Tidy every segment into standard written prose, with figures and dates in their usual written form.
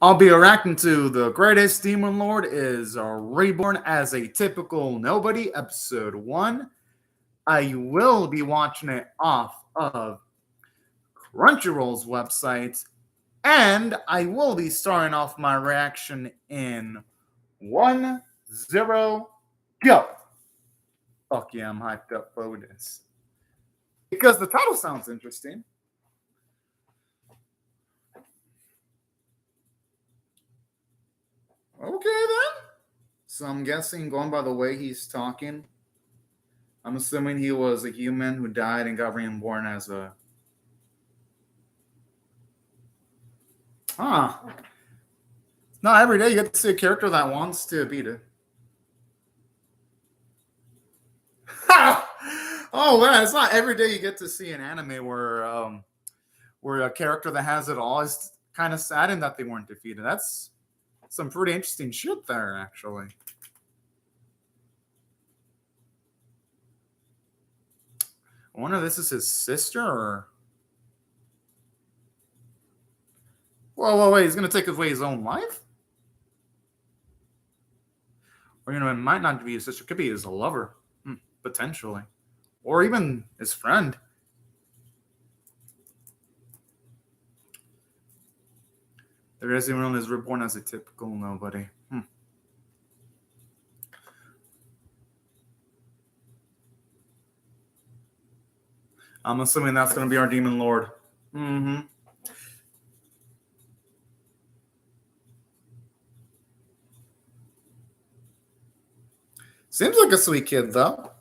I'll be reacting to The Greatest Demon Lord is Reborn as a Typical Nobody, Episode 1. I will be watching it off of Crunchyroll's website, and I will be starting off my reaction in 1-0, go! Fuck yeah, I'm hyped up for this. Because the title sounds interesting. Okay then. So I'm guessing, going by the way he's talking, I'm assuming he was a human who died and got reborn as a... Huh. Not every day you get to see a character that wants to beat it. Oh man, it's not every day you get to see an anime where a character that has it all is kind of saddened that they weren't defeated. That's some pretty interesting shit there, actually. I wonder if this is his sister or... Whoa, wait, he's going to take away his own life? Or, it might not be his sister. It could be his lover, potentially. Or even his friend. The rest of everyone is reborn as a typical nobody. I'm assuming that's going to be our demon lord. Seems like a sweet kid, though.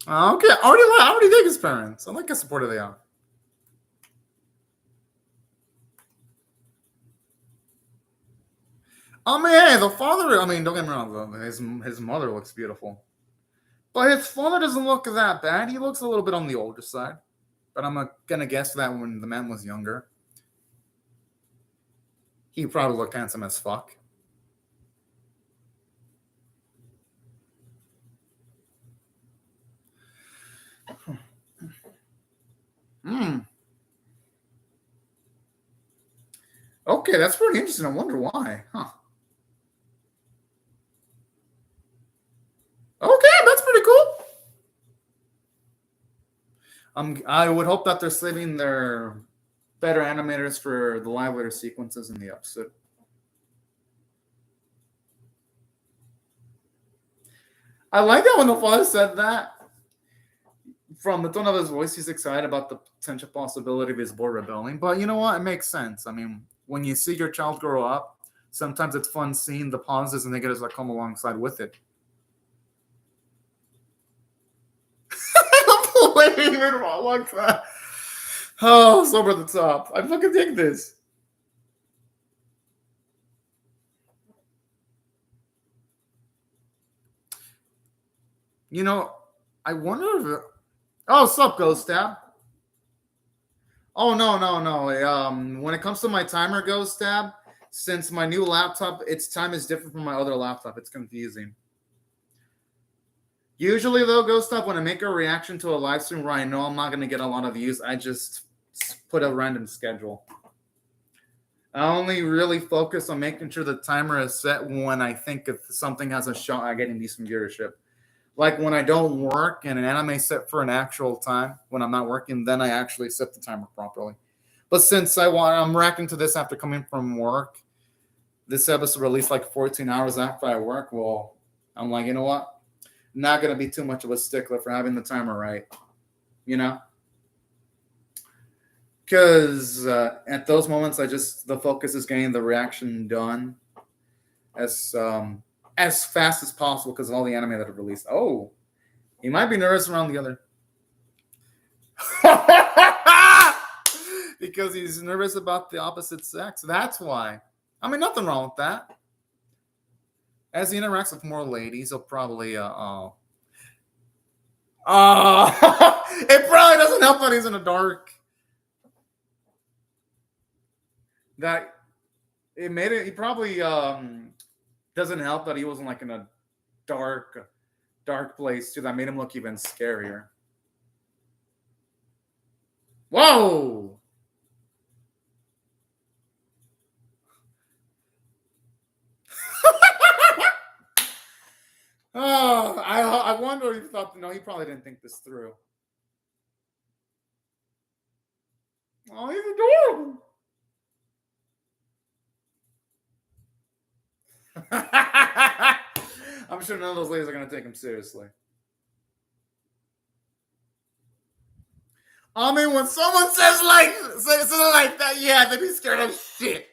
Okay, I already dig his parents. I like how supportive they are. Hey, the father, don't get me wrong, his mother looks beautiful. But his father doesn't look that bad. He looks a little bit on the older side. But I'm going to guess that when the man was younger, he probably looked handsome as fuck. Okay, that's pretty interesting. I wonder why. Huh. Okay, that's pretty cool. I would hope that they're saving their better animators for the live later sequences in the episode. I like that when the father said that. From the tone of his voice, he's excited about the potential possibility of his boy rebelling. But you know what? It makes sense. When you see your child grow up, sometimes it's fun seeing the positives and negatives that come alongside with it. Blaming it like that. Oh, so over the top. I fucking dig this. I wonder if... Oh, sup, Ghost Tab? Oh, no. When it comes to my timer, Ghost Tab, since my new laptop, its time is different from my other laptop. It's confusing. Usually, though, Ghost Tab, when I make a reaction to a live stream where I know I'm not going to get a lot of views, I just put a random schedule. I only really focus on making sure the timer is set when I think if something has a shot at getting decent viewership. Like when I don't work and an anime is set for an actual time, when I'm not working, then I actually set the timer properly. But since I'm reacting to this after coming from work, this episode released like 14 hours after I work, well, I'm like, you know what? Not going to be too much of a stickler for having the timer right. Because at those moments, the focus is getting the reaction done as fast as possible because of all the anime that are released. Oh, he might be nervous around the other. Because he's nervous about the opposite sex. That's why. Nothing wrong with that. As he interacts with more ladies, he'll probably, it probably doesn't help that he's in the dark. That it made it. He probably doesn't help that he wasn't like in a dark place too. That made him look even scarier. Whoa! Oh, I wonder if he thought, no, he probably didn't think this through. Oh, he's adorable. I'm sure none of those ladies are going to take him seriously. I mean, when someone says something like that, yeah, they'd be scared of shit.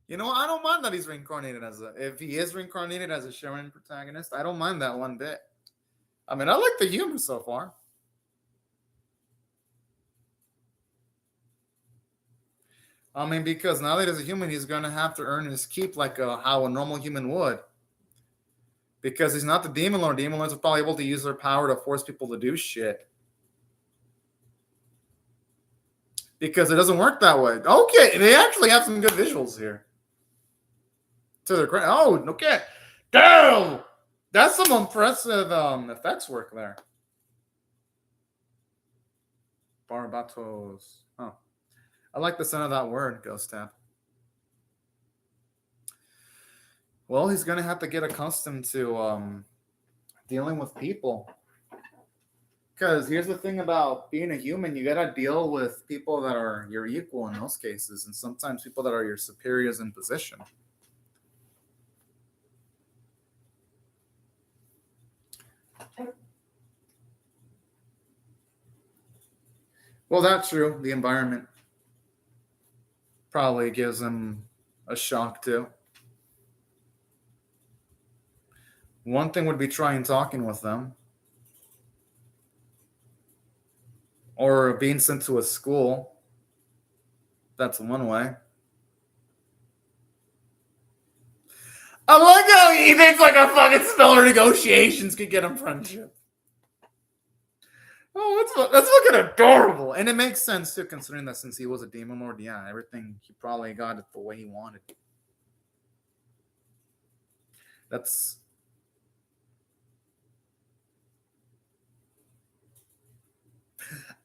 You know, I don't mind that he's reincarnated if he is reincarnated as a shonen protagonist, I don't mind that one bit. I mean, I like the humor so far. I mean, because now that he's a human, he's going to have to earn his keep like how a normal human would. Because he's not the demon lord. Demon lords are probably able to use their power to force people to do shit. Because it doesn't work that way. Okay, they actually have some good visuals here. To their credit. Oh, okay. Damn! That's some impressive effects work there. Barbatos. Oh. I like the sound of that word, Ghost Tap. Well, he's going to have to get accustomed to dealing with people. Because here's the thing about being a human, you got to deal with people that are your equal in most cases, and sometimes people that are your superiors in position. Well, that's true. The environment probably gives him a shock too. One thing would be trying talking with them. Or being sent to a school. That's one way. I like how he thinks like a fucking spell or negotiations could get him friendship. Oh, that's looking adorable. And it makes sense too, considering that since he was a demon lord, yeah, everything, he probably got it the way he wanted. That's...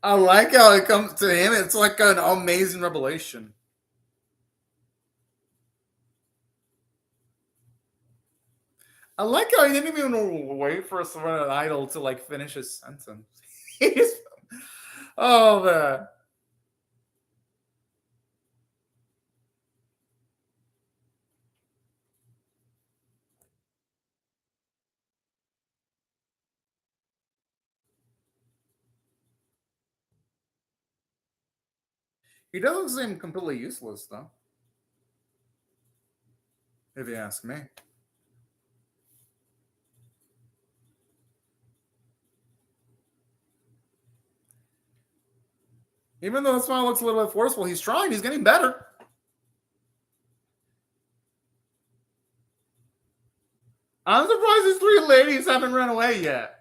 I like how it comes to him. It's like an amazing revelation. I like how he didn't even wait for a surrounded idol to like finish his sentence. Oh man. He doesn't seem completely useless though. If you ask me. Even though the smile looks a little bit forceful, he's trying. He's getting better. I'm surprised these three ladies haven't run away yet.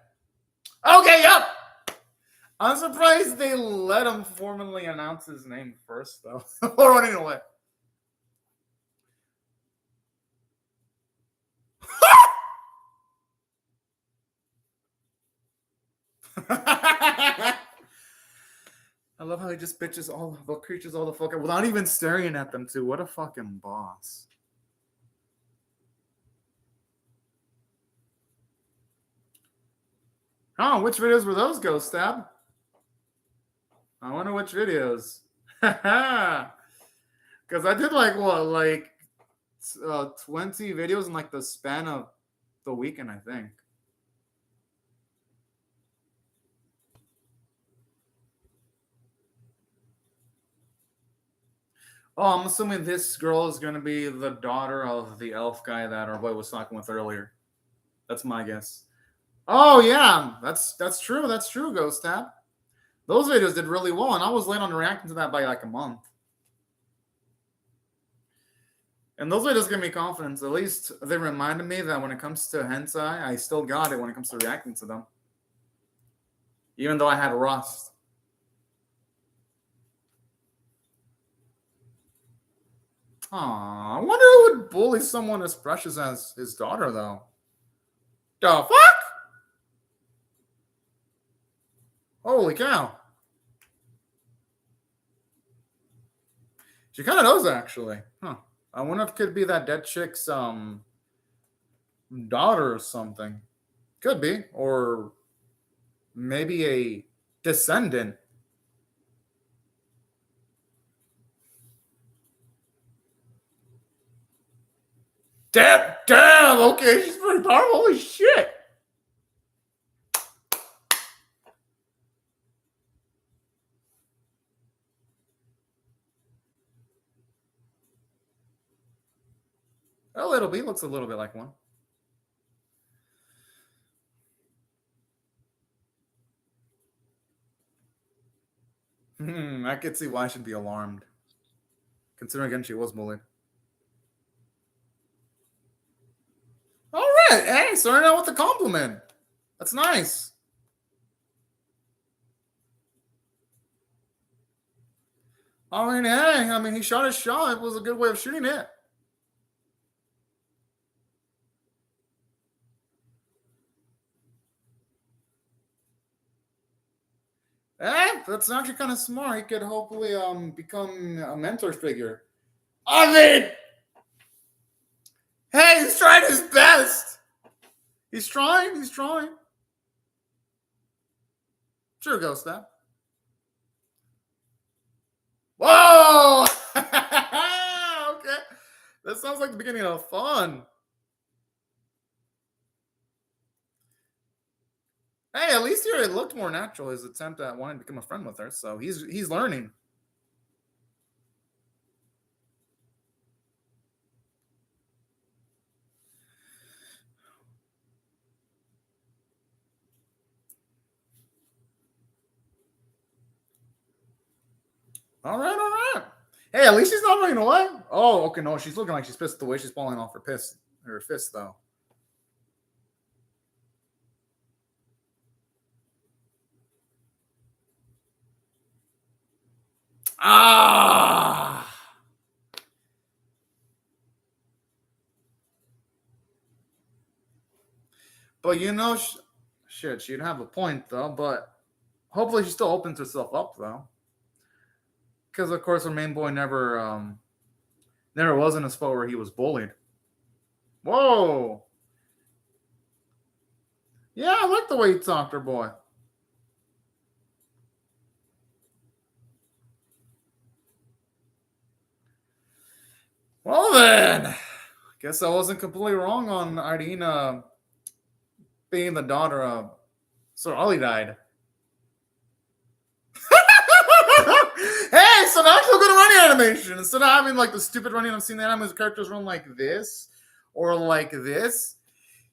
Okay, yep. I'm surprised they let him formally announce his name first, though, before running away. I love how he just bitches all the creatures all the fuck up without even staring at them too. What a fucking boss. Oh, which videos were those, Ghost Stab? I wonder which videos. Because I did like 20 videos in like the span of the weekend, I think. Oh, I'm assuming this girl is going to be the daughter of the elf guy that our boy was talking with earlier. That's my guess. Oh, yeah. That's true. That's true, Ghost Tap. Those videos did really well, and I was late on reacting to that by like a month. And those videos give me confidence. At least they reminded me that when it comes to hentai, I still got it when it comes to reacting to them. Even though I had rust. Aw, I wonder who would bully someone as precious as his daughter, though. The fuck? Holy cow. She kind of knows, actually. Huh. I wonder if it could be that dead chick's daughter or something. Could be. Or maybe a descendant. Damn, okay, she's pretty powerful. Holy shit. A little bit. Looks a little bit like one. I could see why she'd be alarmed. Considering, again, she was bullied. All right. Hey, starting out with a compliment. That's nice. I mean, hey, he shot his shot. It was a good way of shooting it. Hey, that's actually kind of smart. He could hopefully become a mentor figure. I mean, hey, he's trying his best. He's trying. Sure, Ghost Step. Whoa! Okay. That sounds like the beginning of fun. Hey, at least here it looked more natural, his attempt at wanting to become a friend with her. So he's learning. All right. Hey, at least she's not running away. Oh, okay, no, she's looking like she's pissed the way she's falling off her fist, though. Ah! But shit, she'd have a point, though, but hopefully she still opens herself up, though. Because, of course, her main boy never was in a spot where he was bullied. Whoa! Yeah, I like the way he talked her boy. Well, then. Guess I wasn't completely wrong on Irina being the daughter of Sir Ollie died. Hey, so now she'll go to running animation. Instead of having like the stupid running I've seen the anime characters run like this or like this,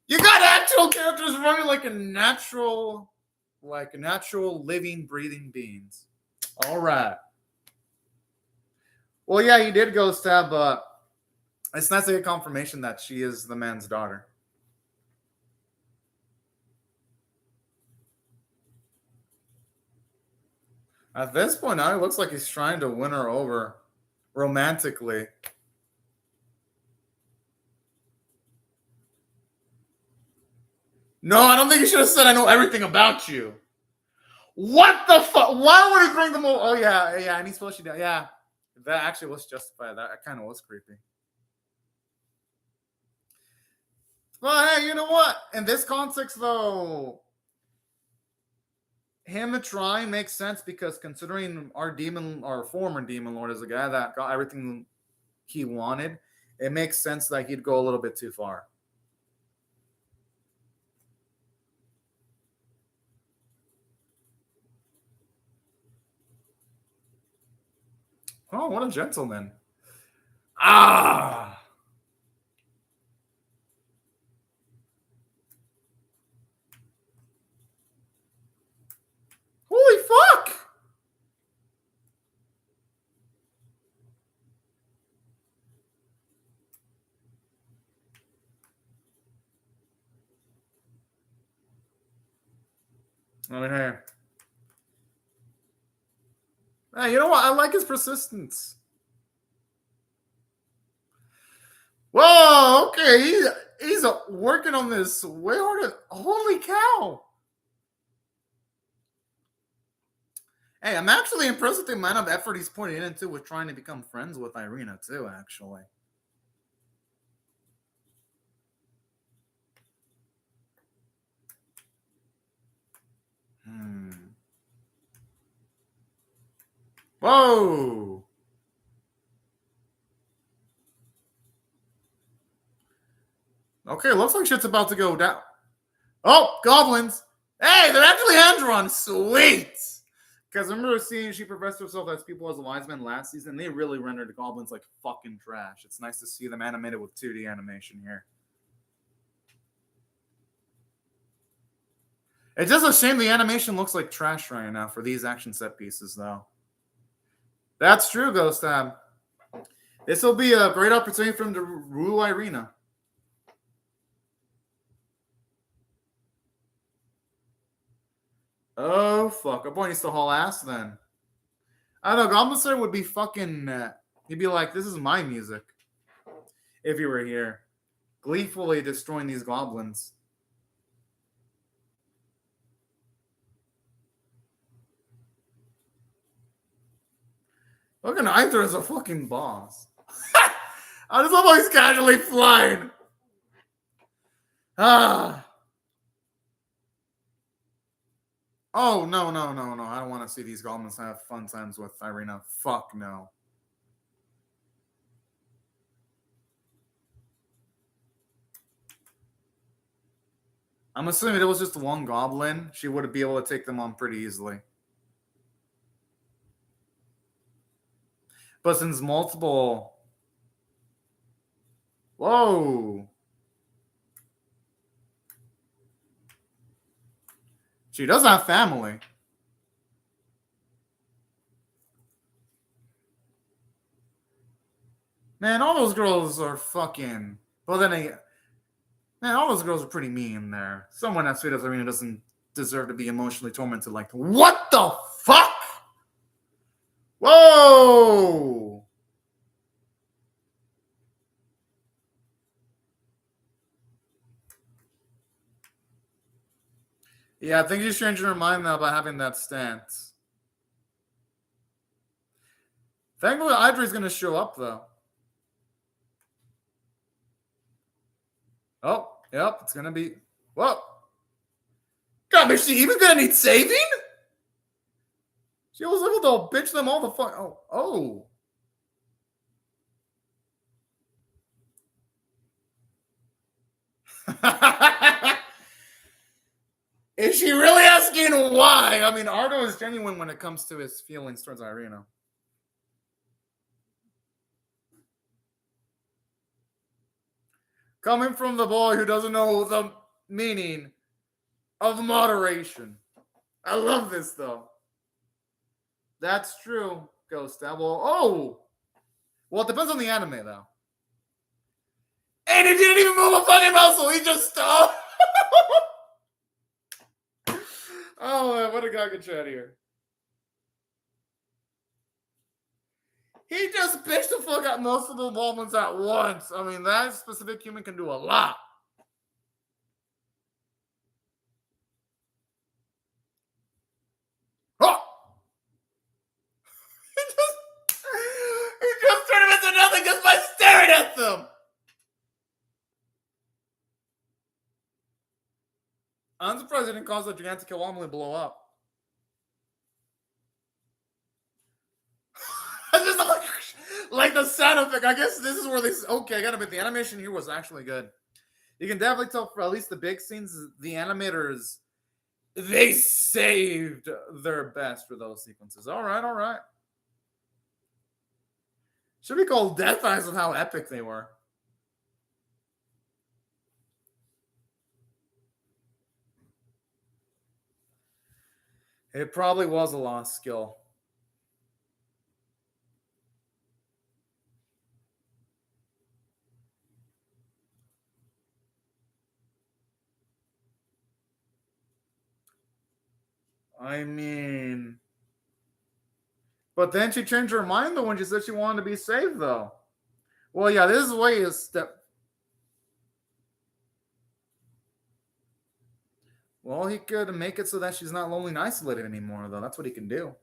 you got actual characters running like natural living, breathing beings. All right. Well, yeah, you did go stab, but it's nice to get confirmation that she is the man's daughter. At this point now, it looks like he's trying to win her over romantically. No, I don't think he should have said, I know everything about you. What the fuck? Why would he bring them over? Oh, yeah, and he's supposed to, yeah. That actually was justified. That kind of was creepy. But hey, you know what? In this context, though, him trying makes sense because considering our former demon lord is a guy that got everything he wanted, it makes sense that he'd go a little bit too far. Oh, what a gentleman. Ah! Holy fuck! Over here. Hey, you know what? I like his persistence. Whoa, okay. He's working on this way harder. Holy cow. Hey, I'm actually impressed with the amount of effort he's putting into with trying to become friends with Irina, too, actually. Whoa! Okay, looks like shit's about to go down. Oh, goblins! Hey, they're actually hand-drawn. Sweet! Because I remember seeing she professed herself as people as wise men last season. They really rendered the goblins like fucking trash. It's nice to see them animated with 2D animation here. It's just a shame the animation looks like trash right now for these action set pieces, though. That's true, Ghost Tab. This will be a great opportunity for him to rule Irina. Oh, fuck. Our boy needs to haul ass then. I don't know. Goblin Slayer would be fucking... he'd be like, this is my music. If he were here. Gleefully destroying these goblins. Look at Either as a fucking boss. I just love how he's casually flying. Ah. Oh, no. I don't want to see these goblins have fun times with Irina. Fuck no. I'm assuming if it was just one goblin, she would be able to take them on pretty easily. But since multiple... Whoa! She does have family. Man, all those girls are fucking... Well, then they... Man, all those girls are pretty mean there. Someone as sweet as Irina doesn't deserve to be emotionally tormented like... What the fuck? Whoa! Yeah, I think she's changing her mind now by having that stance. Thankfully, Idri's going to show up, though. Oh, yep, it's going to be... Whoa! God, is she even going to need saving? She was able to bitch them all the fuck... Oh. Is she really asking why? I mean, Ardo is genuine when it comes to his feelings towards Irina. Coming from the boy who doesn't know the meaning of moderation. I love this, though. That's true, Ghost Devil. Oh! Well, it depends on the anime, though. And he didn't even move a fucking muscle. He just stopped. Oh, man, what a gaga chat here. He just bitched the fuck out most of the Walmans at once. I mean, that specific human can do a lot. Oh! He just turned him into nothing just by staring at them. I'm surprised it didn't cause the gigantic Kiwami to blow up. Like the sound effect. I guess this is where this. Okay, I gotta admit, the animation here was actually good. You can definitely tell for at least the big scenes, the animators, they saved their best for those sequences. All right. Should be called Death Eyes of how epic they were. It probably was a lost skill. I mean... But then she changed her mind, though, when she said she wanted to be saved, though. Well, yeah, this way is step... Well, he could make it so that she's not lonely and isolated anymore, though. That's what he can do.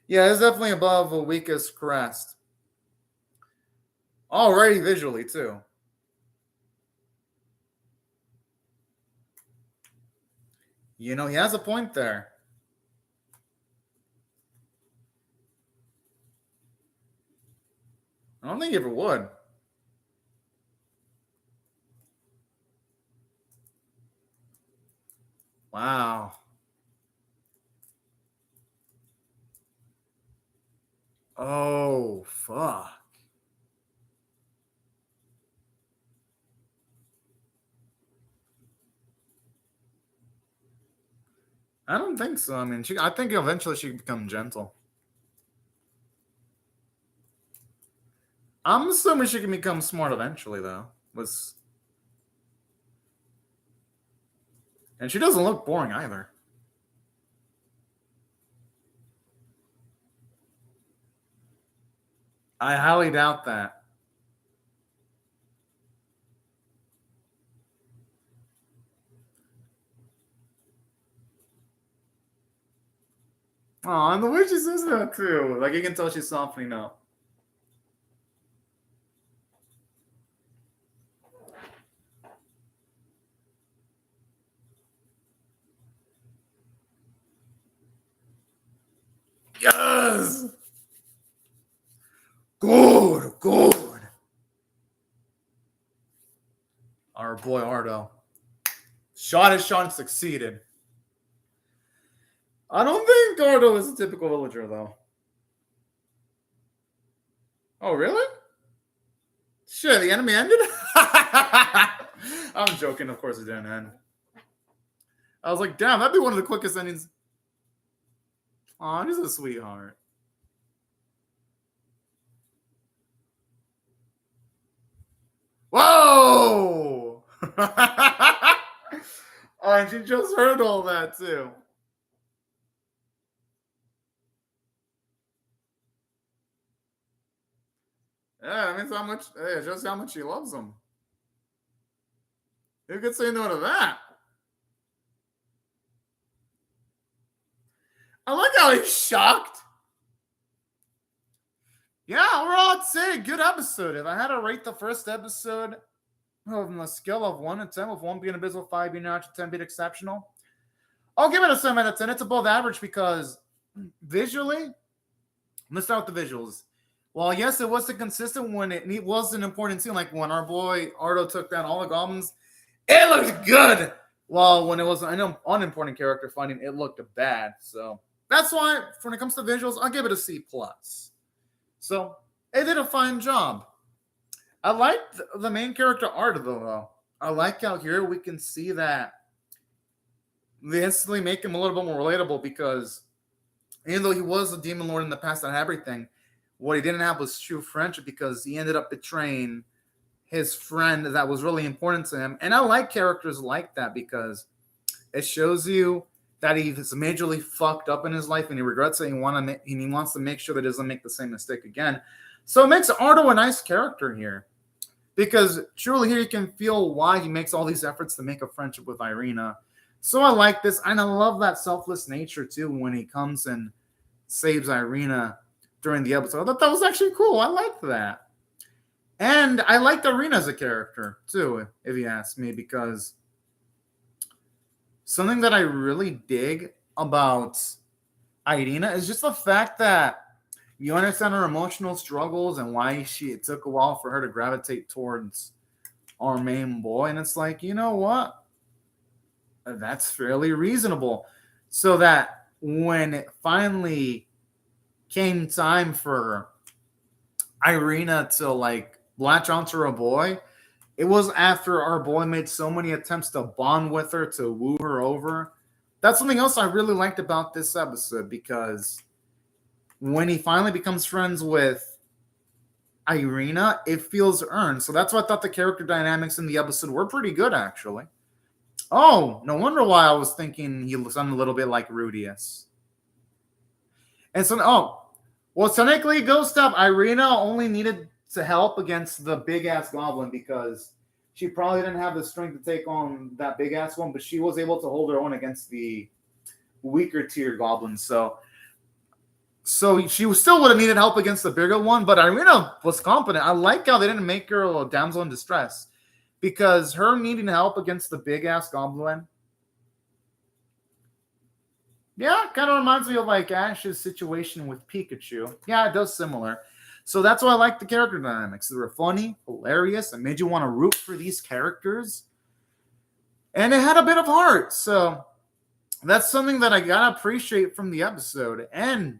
Yeah, it's definitely above the weakest crest. Already visually, too. You know, he has a point there. I don't think he ever would. Wow. Oh, fuck. I don't think so. I mean, I think eventually she can become gentle. I'm assuming she can become smart eventually, though. And she doesn't look boring either. I highly doubt that. Oh, and the way she says that too. Like you can tell she's softening up. Yes! Good, good. Our boy Ardo. Shot his shot and succeeded. I don't think Ardo is a typical villager, though. Oh, really? Shit, the enemy ended? I'm joking. Of course it didn't end. I was like, damn, that'd be one of the quickest endings. Aw, he's a sweetheart. Whoa! Oh, and she just heard all that, too. Yeah, that means how much, hey, just how much she loves him. Who could say no to that? I like how he's shocked. Yeah, overall, I'd say good episode. If I had to rate the first episode on a scale of 1 to 10, with 1 being abysmal, 5 being average, 10 being exceptional, I'll give it a 7 out of 10. It's above average because visually, let's start with the visuals. Well, yes, it wasn't consistent when it was an important scene, like when our boy Ardo took down all the goblins. It looked good. Well, when it was an unimportant character fighting, it looked bad. So that's why, when it comes to visuals, I'll give it a C+. So it did a fine job. I liked the main character art, though. I like how here we can see that they instantly make him a little bit more relatable because even though he was a demon lord in the past and everything, what he didn't have was true friendship because he ended up betraying his friend that was really important to him. And I like characters like that because it shows you that he's majorly fucked up in his life and he regrets it and he wants to make sure that he doesn't make the same mistake again. So it makes Ardo a nice character here because truly here you can feel why he makes all these efforts to make a friendship with Irina. So I like this, and I love that selfless nature too when he comes and saves Irina during the episode. I thought that was actually cool. I liked that. And I liked Irina as a character too, if you ask me, because something that I really dig about Irina is just the fact that you understand her emotional struggles and why it took a while for her to gravitate towards our main boy. And it's like, you know what? That's fairly reasonable. So that when it finally came time for Irina to like latch onto her boy, it was after our boy made so many attempts to bond with her, to woo her over. That's something else I really liked about this episode because when he finally becomes friends with Irina, it feels earned. So that's why I thought the character dynamics in the episode were pretty good, actually. Oh, no wonder why I was thinking he sounded a little bit like Rudius. And so, well, technically, Ghost Up, Irina only needed to help against the big-ass goblin because she probably didn't have the strength to take on that big-ass one, but she was able to hold her own against the weaker tier goblins. So So she still would have needed help against the bigger one, but Irina was competent. I like how they didn't make her a damsel in distress, because her needing help against the big ass goblin, yeah, kind of reminds me of like Ash's situation with Pikachu. Yeah, it does similar. So that's why I like the character dynamics. They were funny, hilarious, and made you want to root for these characters. And it had a bit of heart. So that's something that I gotta appreciate from the episode. And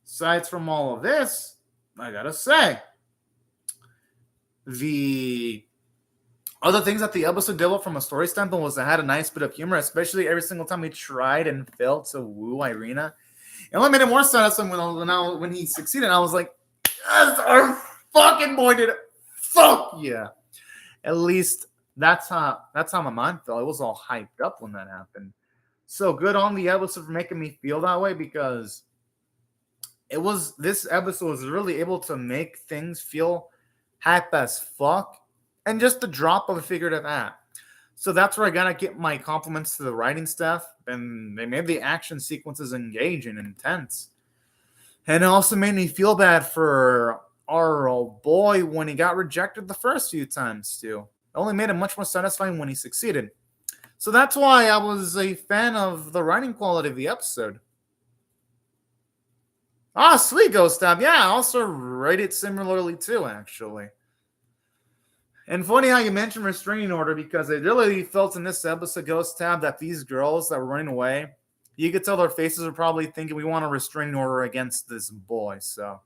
aside from all of this, I gotta say, the other things that the episode did from a story standpoint was it had a nice bit of humor, especially every single time he tried and failed to woo Irina. It only made it more satisfying when he succeeded. I was like, yes, our fucking boy did it. Fuck yeah. At least that's how my mind felt. It was all hyped up when that happened. So good on the episode for making me feel that way, because this episode was really able to make things feel hype as fuck, and just the drop of a figurative act. So that's where I gotta get my compliments to the writing staff, and they made the action sequences engaging and intense. And it also made me feel bad for our old boy when he got rejected the first few times too. It only made it much more satisfying when he succeeded. So that's why I was a fan of the writing quality of the episode. Sweet Ghost Tab. Yeah, I also rate it similarly too, actually. And funny how you mentioned restraining order, because it really felt in this episode, Ghost Tab, that these girls that were running away, you could tell their faces are probably thinking we want a restraining order against this boy. So,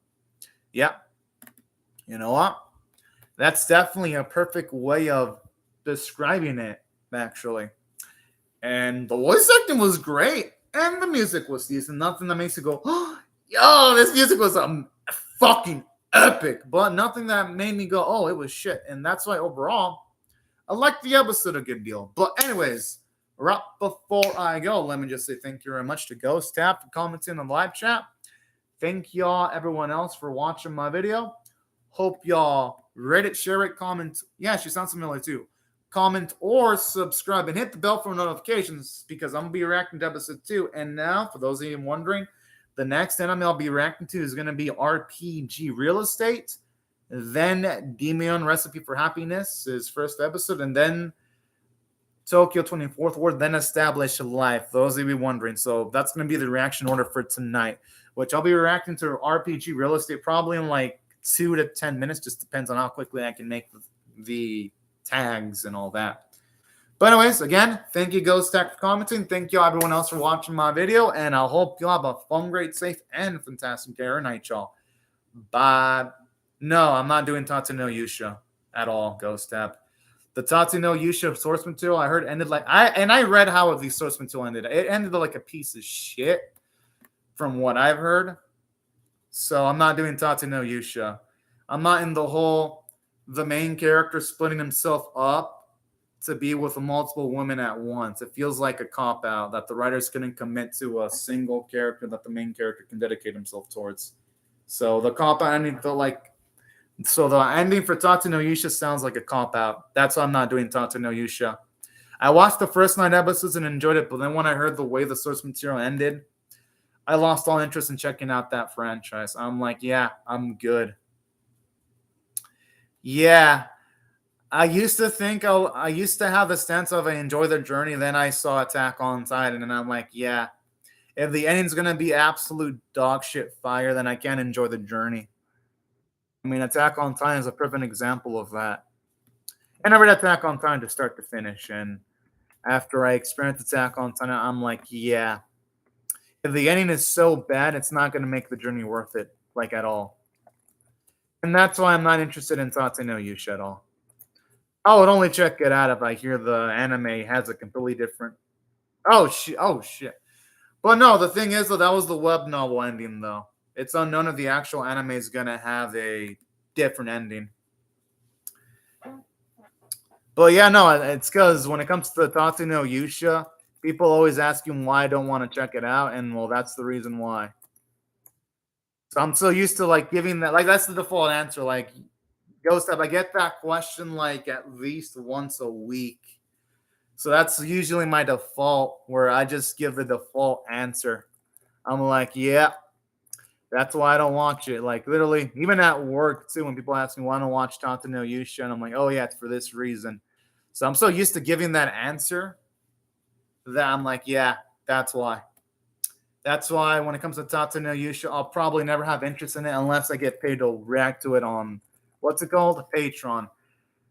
yeah. You know what? That's definitely a perfect way of describing it, actually. And the voice acting was great. And the music was decent. Nothing that makes you go, oh, yo, this music was fucking epic. But nothing that made me go, oh, it was shit. And that's why overall, I liked the episode a good deal. But anyways, right before I go, let me just say thank you very much to Ghost Tap for commenting on the live chat. Thank y'all, everyone else, for watching my video. Hope y'all rate it, share it, comment. Yeah, she sounds familiar too. Comment or subscribe and hit the bell for notifications, because I'm going to be reacting to episode 2. And now, for those of you wondering, the next anime I'll be reacting to is going to be RPG Real Estate. Then Daimaou Recipe for Happiness is first episode. And then Tokyo 24th Ward, then Established Life. Those of you wondering. So that's going to be the reaction order for tonight, which I'll be reacting to RPG Real Estate probably in like 2 to 10 minutes. Just depends on how quickly I can make the tags and all that. But anyways, again, thank you, Ghost Tech, for commenting. Thank you, everyone else, for watching my video. And I hope you have a fun, great, safe, and fantastic day or night, y'all. Bye. No, I'm not doing Tatsu no Yusha at all, Ghost Tech. The Tatsu no Yusha source material I heard ended like I read how the source material ended. It ended like a piece of shit from what I've heard. So I'm not doing Tatsu no Yusha. I'm not in the main character splitting himself up to be with multiple women at once. It feels like a cop-out that the writers couldn't commit to a single character that the main character can dedicate himself towards. So the cop-out ending felt like... So the ending for Tatsu no Yusha sounds like a cop-out. That's why I'm not doing Tatsu no Yusha. I watched the first 9 episodes and enjoyed it, but then when I heard the way the source material ended, I lost all interest in checking out that franchise. I'm like, yeah, I'm good. Yeah, I used to think I used to have the stance of I enjoy the journey. Then I saw Attack on Titan, and I'm like, yeah, if the ending's gonna be absolute dog shit fire, then I can't enjoy the journey. I mean, Attack on Titan is a perfect example of that. And I read Attack on Titan to start to finish, and after I experienced Attack on Titan, I'm like, yeah, if the ending is so bad, it's not gonna make the journey worth it, like at all. And that's why I'm not interested in Tatsu no Yusha at all. I would only check it out if I hear the anime has a completely different... Oh, shit. But no, the thing is, though, that was the web novel ending, though. It's unknown if the actual anime is going to have a different ending. But yeah, no, it's because when it comes to Tatsu no Yusha, people always ask you why I don't want to check it out, and well, that's the reason why. So I'm so used to like giving that, like that's the default answer. Like, Ghost Up, I get that question like at least once a week. So that's usually my default, where I just give the default answer. I'm like, yeah, That's why I don't watch it. Like literally, even at work too, when people ask me why I don't watch Tate no Yusha, and I'm like, oh yeah, it's for this reason. So I'm so used to giving that answer that I'm like, yeah, that's why. That's why when it comes to Tate no Yusha, I'll probably never have interest in it unless I get paid to react to it on what's it called? Patreon.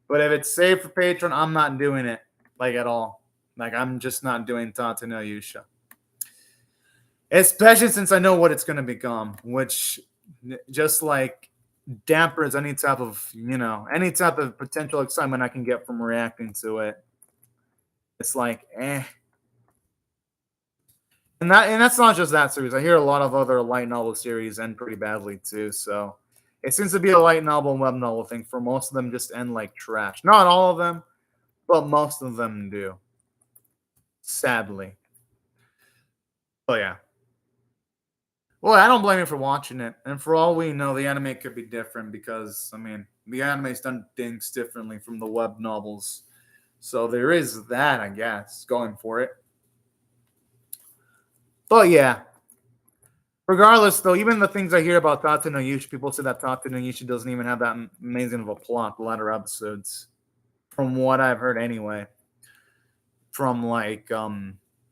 But if it's saved for Patreon, I'm not doing it like at all. Like I'm just not doing Tate no Yusha. Especially since I know what it's going to become, which just like dampers any type of, any type of potential excitement I can get from reacting to it. It's like, eh. And that's not just that series. I hear a lot of other light novel series end pretty badly too. So it seems to be a light novel and web novel thing. For most of them, just end like trash. Not all of them, but most of them do. Sadly. Oh yeah. Well, I don't blame you for watching it. And for all we know, the anime could be different because, I mean, the anime's done things differently from the web novels. So there is that, I guess, going for it. But yeah. Regardless, though, even the things I hear about Tate no Yusha, people say that Tate no Yusha doesn't even have that amazing of a plot, the latter episodes. From what I've heard anyway. From, like,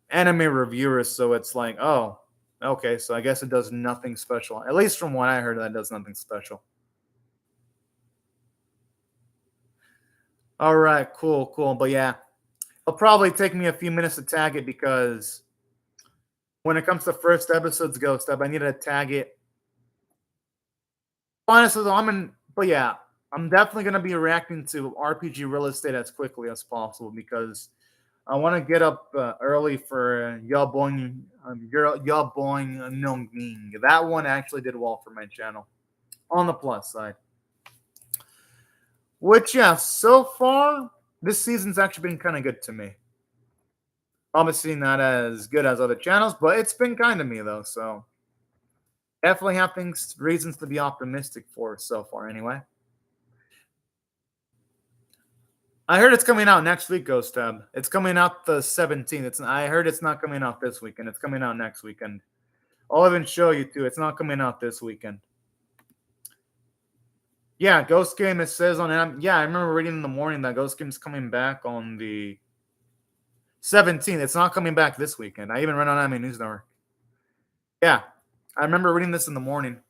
anime reviewers. So it's like, oh, okay, so I guess it does nothing special. At least from what I heard, that does nothing special. All right, cool. But yeah, it'll probably take me a few minutes to tag it because when it comes to first episodes Ghost Up, I need to tag it. Honestly, though, I'm definitely going to be reacting to RPG Real Estate as quickly as possible because I want to get up early for Yaboing Nongming. That one actually did well for my channel. On the plus side. Which, yeah, so far, this season's actually been kind of good to me. Obviously not as good as other channels, but it's been kind to me, though. So, definitely have reasons to be optimistic for so far, anyway. I heard it's coming out next week, Ghost Tab. It's coming out the 17th. I heard it's not coming out this weekend. It's coming out next weekend. I'll even show you, too. It's not coming out this weekend. Yeah, Ghost Game, it says on it. Yeah, I remember reading in the morning that Ghost Game's coming back on the 17th. It's not coming back this weekend. I even read on Anime News Network. Yeah, I remember reading this in the morning.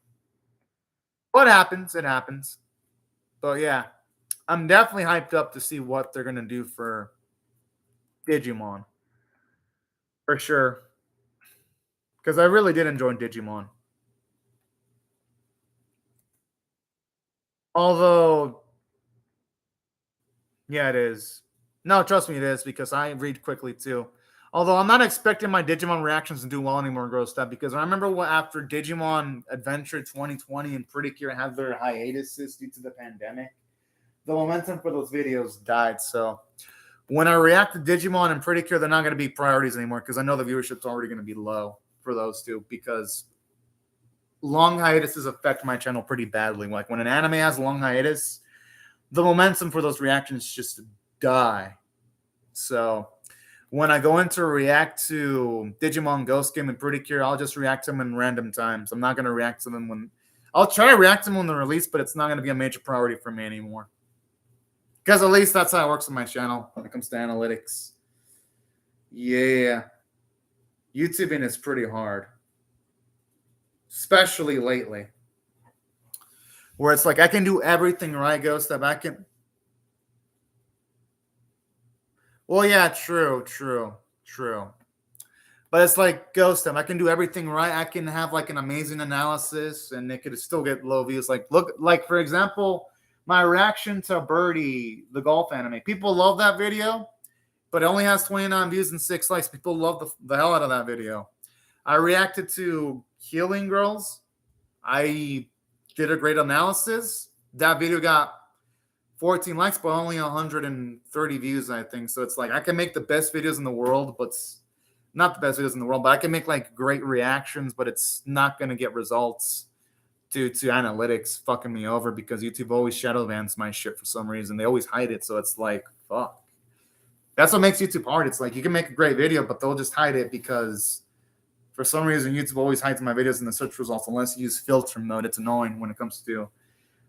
What happens? It happens. But yeah. I'm definitely hyped up to see what they're going to do for Digimon. For sure. Because I really did enjoy Digimon. Although, yeah, it is. No, trust me, it is because I read quickly too. Although I'm not expecting my Digimon reactions to do well anymore, Gross Stuff, because I remember after Digimon Adventure 2020 and Pretty Cure had their hiatuses due to the pandemic, the momentum for those videos died. So when I react to Digimon and Pretty Cure, they're not going to be priorities anymore because I know the viewership's already going to be low for those two because long hiatuses affect my channel pretty badly. Like when an anime has a long hiatus, the momentum for those reactions just die. So when I go into react to Digimon Ghost Game and Pretty Cure, I'll just react to them in random times. I'm not going to react to them when... I'll try to react to them when they're released, but it's not going to be a major priority for me anymore. Because at least that's how it works on my channel when it comes to analytics. Yeah. YouTubing is pretty hard. Especially lately. Where it's like, I can do everything right, Ghost Up. I can... Well, yeah, true. But it's like Ghost Up. I can do everything right. I can have like an amazing analysis and it could still get low views. Like, look, like for example... my reaction to Birdie, the golf anime. People love that video, but it only has 29 views and 6 likes. People love the hell out of that video. I reacted to Healing Girls. I did a great analysis. That video got 14 likes, but only 130 views, I think. So it's like I can make the best videos in the world, but not the best videos in the world, but I can make like great reactions, but it's not going to get results. Due to analytics fucking me over because YouTube always shadow bans my shit for some reason. They always hide it, so it's like, fuck. That's what makes YouTube hard. It's like you can make a great video, but they'll just hide it because For some reason, YouTube always hides my videos in the search results unless you use filter mode. It's annoying when it comes to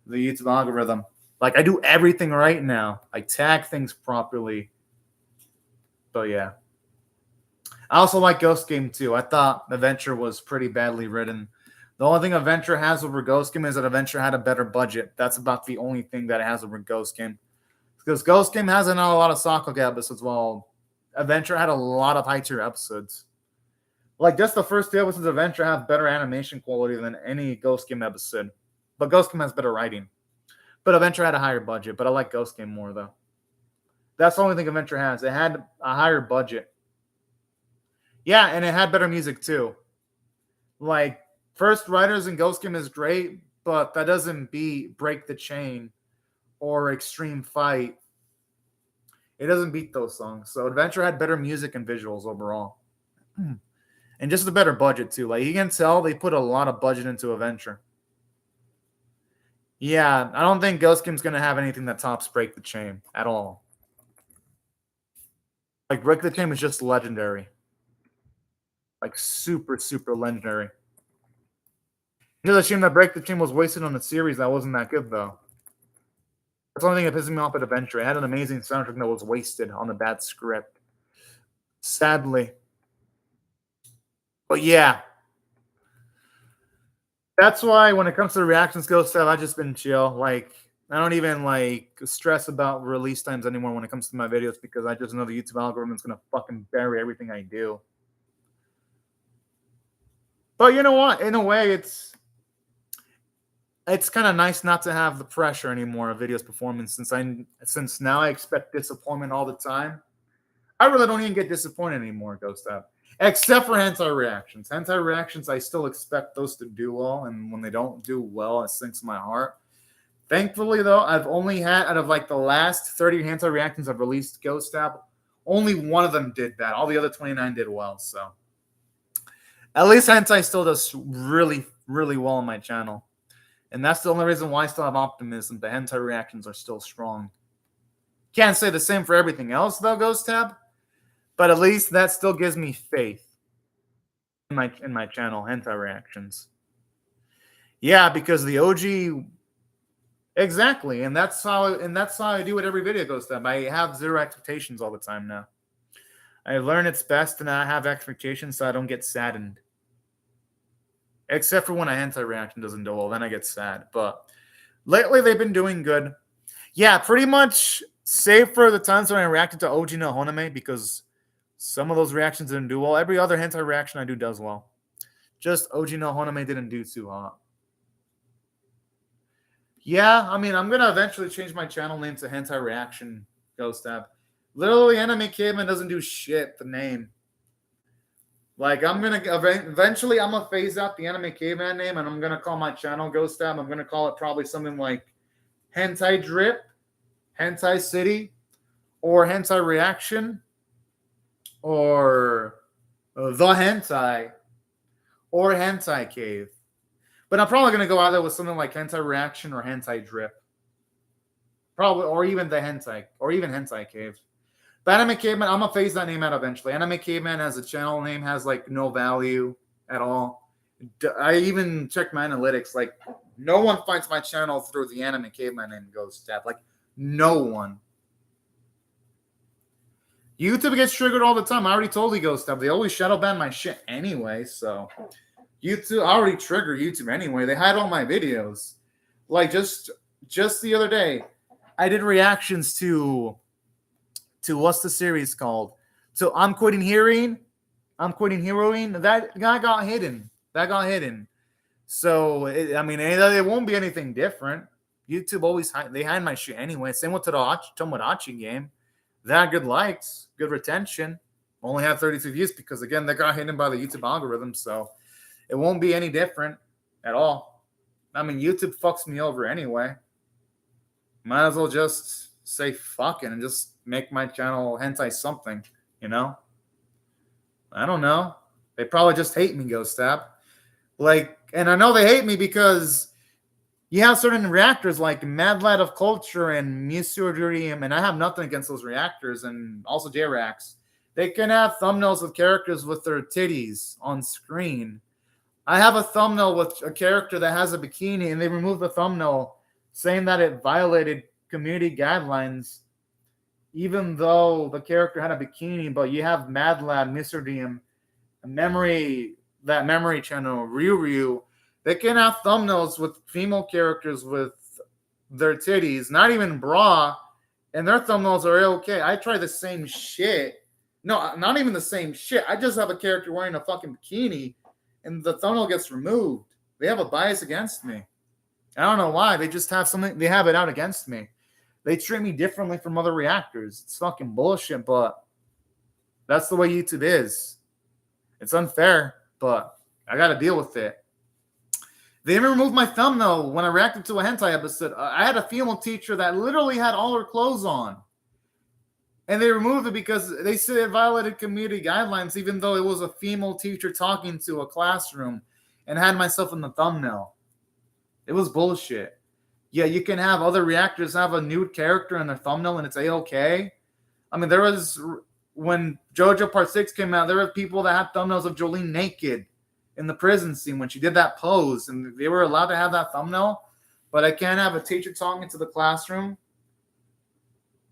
the YouTube algorithm. Like, I do everything right now. I tag things properly. But yeah. I also like Ghost Game too. I thought Adventure was pretty badly written. The only thing Adventure has over Ghost Game is that Adventure had a better budget. That's about the only thing that it has over Ghost Game. Because Ghost Game hasn't had a lot of Sakuga episodes, while Adventure had a lot of high-tier episodes. Like, just the first 2 episodes of Adventure have better animation quality than any Ghost Game episode. But Ghost Game has better writing. But Adventure had a higher budget. But I like Ghost Game more, though. That's the only thing Adventure has. It had a higher budget. Yeah, and it had better music, too. Like, First Riders in Ghost Game is great, but that doesn't beat Break the Chain or Extreme Fight. It doesn't beat those songs. So Adventure had better music and visuals overall. And just a better budget, too. Like, you can tell they put a lot of budget into Adventure. Yeah, I don't think Ghost Game's going to have anything that tops Break the Chain at all. Like, Break the Chain is just legendary. Like, super, super legendary. It's just a shame that Break the Chain was wasted on a series that wasn't that good, though. That's the only thing that pisses me off at Adventure. It had an amazing soundtrack that was wasted on a bad script. Sadly. But yeah. That's why when it comes to the reactions go stuff, I've just been chill. Like, I don't even, like, stress about release times anymore when it comes to my videos because I just know the YouTube algorithm is going to fucking bury everything I do. But you know what? In a way, it's kind of nice not to have the pressure anymore of videos performance since now I expect disappointment all the time. I really don't even get disappointed anymore, Ghost App. Except for hentai reactions. Hentai reactions, I still expect those to do well, and when they don't do well, it sinks my heart. Thankfully, though, I've only had, out of like the last 30 hentai reactions I've released Ghost App, only one of them did that. All the other 29 did well, so. At least hentai still does really, really well on my channel. And that's the only reason why I still have optimism. The hentai reactions are still strong. Can't say the same for everything else, though, Ghost Tab. But at least that still gives me faith in my channel, hentai reactions. Yeah, because the OG... Exactly, and that's how I do it every video, Ghost Tab. I have zero expectations all the time now. I learn it's best to not have expectations so I don't get saddened. Except for when a hentai reaction doesn't do well, then I get sad. But lately they've been doing good. Yeah, pretty much save for the times when I reacted to OG no Honame because some of those reactions didn't do well. Every other hentai reaction I do does well. Just OG no Honame didn't do too hot. Yeah, I mean, I'm going to eventually change my channel name to Hentai Reaction Ghost Tab. Literally, Anime Caveman doesn't do shit, the name. Like, eventually, I'm going to phase out the Anime Caveman name, and I'm going to call my channel Ghost Tab. I'm going to call it probably something like Hentai Drip, Hentai City, or Hentai Reaction, or The Hentai, or Hentai Cave. But I'm probably going to go out there with something like Hentai Reaction or Hentai Drip. Probably, or even the Hentai, or even Hentai Cave. But Anime Caveman, I'm going to phase that name out eventually. Anime Caveman as a channel name has, like, no value at all. I even checked my analytics. Like, no one finds my channel through the Anime Caveman name Ghost Tab. Like, no one. YouTube gets triggered all the time. I already told you Ghost Tab. They always shadow ban my shit anyway, so... YouTube, I already trigger YouTube anyway. They hide all my videos. Like just the other day, I did reactions to what's the series called? So I'm Quitting Heroine. That guy got hidden. So I mean, it won't be anything different. YouTube always hide my shit anyway. Same with the Tomodachi game. They had good likes, good retention. Only have 32 views because again, they got hidden by the YouTube algorithm. So. It won't be any different at all. I mean, YouTube fucks me over anyway. Might as well just say fuck it and just make my channel hentai something, you know? I don't know. They probably just hate me, Ghost Tab. Like, and I know they hate me because you have certain reactors like Mad Lad of Culture and Musurium, and I have nothing against those reactors and also J-Rax. They can have thumbnails with characters with their titties on screen. I have a thumbnail with a character that has a bikini, and they removed the thumbnail saying that it violated community guidelines, even though the character had a bikini. But you have Mad Lad, Mr. DM, Memory channel, Ryu. They can have thumbnails with female characters with their titties, not even bra, and their thumbnails are okay. I try the same shit. No, not even the same shit. I just have a character wearing a fucking bikini, and the thumbnail gets removed. They have a bias against me. I don't know why. They just have something. They have it out against me. They treat me differently from other reactors. It's fucking bullshit, but that's the way YouTube is. It's unfair, but I got to deal with it. They even removed my thumbnail when I reacted to a hentai episode. I had a female teacher that literally had all her clothes on. And they removed it because they said it violated community guidelines, even though it was a female teacher talking to a classroom and had myself in the thumbnail. It was bullshit. Yeah, you can have other reactors have a nude character in their thumbnail and it's A-okay. I mean, there was, when JoJo Part 6 came out, there were people that had thumbnails of Jolene naked in the prison scene when she did that pose, and they were allowed to have that thumbnail, but I can't have a teacher talking to the classroom.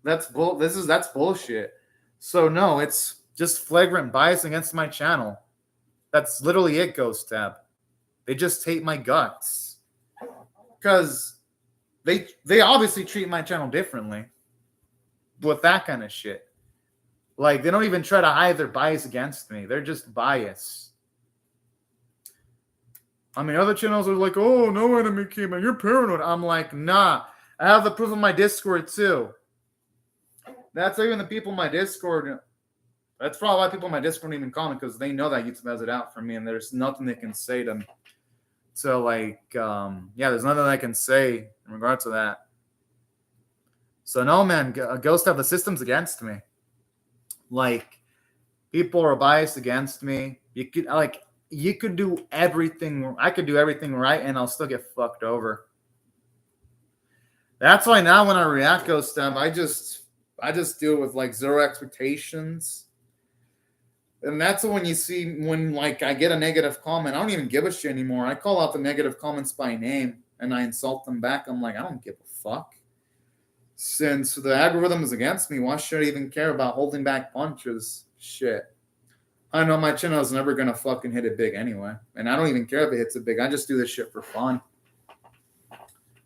That's bullshit. So no, it's just flagrant bias against my channel. That's literally it, Ghost Tab. They just hate my guts. Because they obviously treat my channel differently with that kind of shit. Like, they don't even try to hide their bias against me. They're just biased. I mean, other channels are like, oh, no anime came out. You're paranoid. I'm like, nah. I have the proof of my Discord, too. That's even the people in my Discord. That's probably why people in my Discord don't even comment, because they know that YouTube has it out for me, and there's nothing they can say to me. So, like, there's nothing I can say in regards to that. So, no, man, Ghost have the system's against me. Like, people are biased against me. You could do everything. I could do everything right, and I'll still get fucked over. That's why now when I react Ghost Tab, I just deal with like zero expectations. And that's when you see when like I get a negative comment, I don't even give a shit anymore. I call out the negative comments by name and I insult them back. I'm like, I don't give a fuck. Since the algorithm is against me, why should I even care about holding back punches? Shit. I know my channel is never gonna fucking hit it big anyway. And I don't even care if it hits it big. I just do this shit for fun.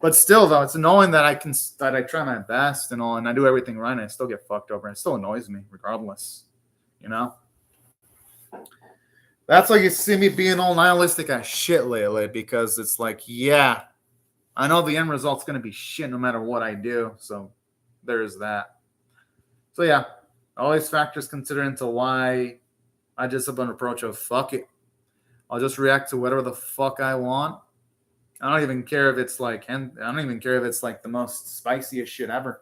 But still, though, it's annoying that I try my best and all, and I do everything right, and I still get fucked over, and it still annoys me, regardless. You know? That's why you see me being all nihilistic as shit lately, because it's like, yeah, I know the end result's gonna be shit no matter what I do. So there's that. So yeah, all these factors consider into why I just have an approach of fuck it. I'll just react to whatever the fuck I want. I don't even care if it's like, and I don't even care if it's like the most spiciest shit ever.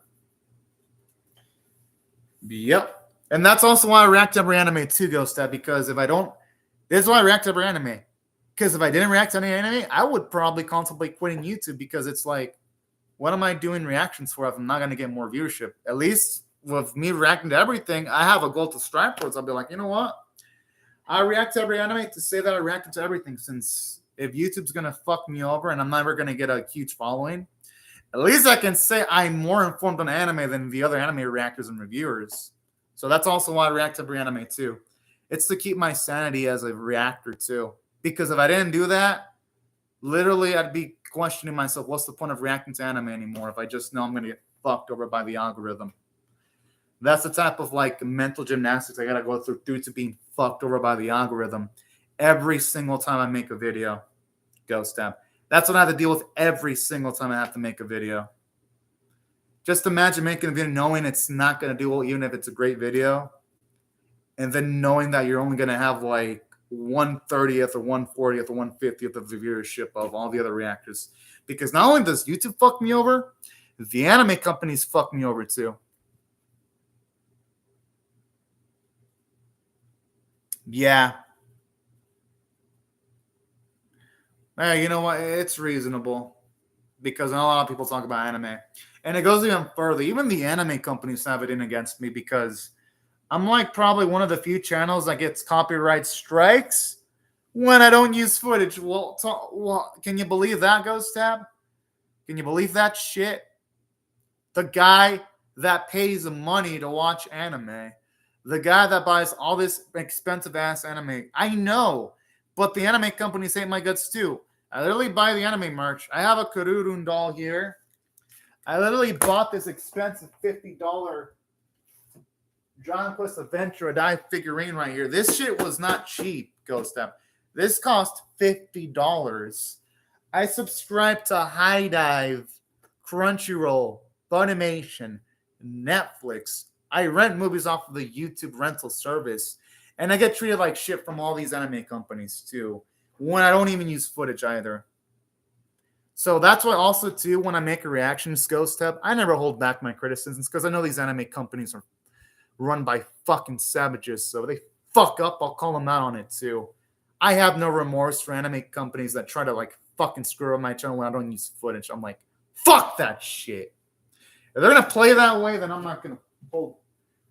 Yep. And that's also why I react to every anime too, Ghost Tab, because if I don't, this is why I react to every anime. Because if I didn't react to any anime, I would probably contemplate quitting YouTube, because it's like, what am I doing reactions for if I'm not going to get more viewership? At least with me reacting to everything, I have a goal to strive towards. I'll be like, you know what? I react to every anime to say that I reacted to everything, since if YouTube's going to fuck me over and I'm never going to get a huge following, at least I can say I'm more informed on anime than the other anime reactors and reviewers. So that's also why I react to every anime too. It's to keep my sanity as a reactor too. Because if I didn't do that, literally I'd be questioning myself, what's the point of reacting to anime anymore if I just know I'm going to get fucked over by the algorithm? That's the type of like mental gymnastics I got to go through to being fucked over by the algorithm every single time I make a video. Ghost Tab. That's what I have to deal with every single time I have to make a video. Just imagine making a video knowing it's not going to do well, even if it's a great video, and then knowing that you're only going to have like 1/30th or 1/40th or 1/50th of the viewership of all the other reactors. Because not only does YouTube fuck me over, the anime companies fuck me over too. Yeah. Hey, you know what? It's reasonable, because not a lot of people talk about anime. And it goes even further. Even the anime companies have it in against me, because I'm like probably one of the few channels that gets copyright strikes when I don't use footage. Well, can you believe that, Ghost Tab? Can you believe that shit? The guy that pays money to watch anime, the guy that buys all this expensive ass anime. I know, but the anime companies hate my guts too. I literally buy the anime merch. I have a Kururun doll here. I literally bought this expensive $50 Dragon Quest Adventure a die figurine right here. This shit was not cheap, Ghost Tab. This cost $50. I subscribe to High Dive, Crunchyroll, Funimation, Netflix. I rent movies off of the YouTube rental service, and I get treated like shit from all these anime companies too, when I don't even use footage either. So that's why also too, when I make a reactions Ghost Tab, I never hold back my criticisms because I know these anime companies are run by fucking savages. So if they fuck up, I'll call them out on it too. I have no remorse for anime companies that try to like fucking screw up my channel when I don't use footage. I'm like, fuck that shit. If they're gonna play that way, then I'm not gonna hold.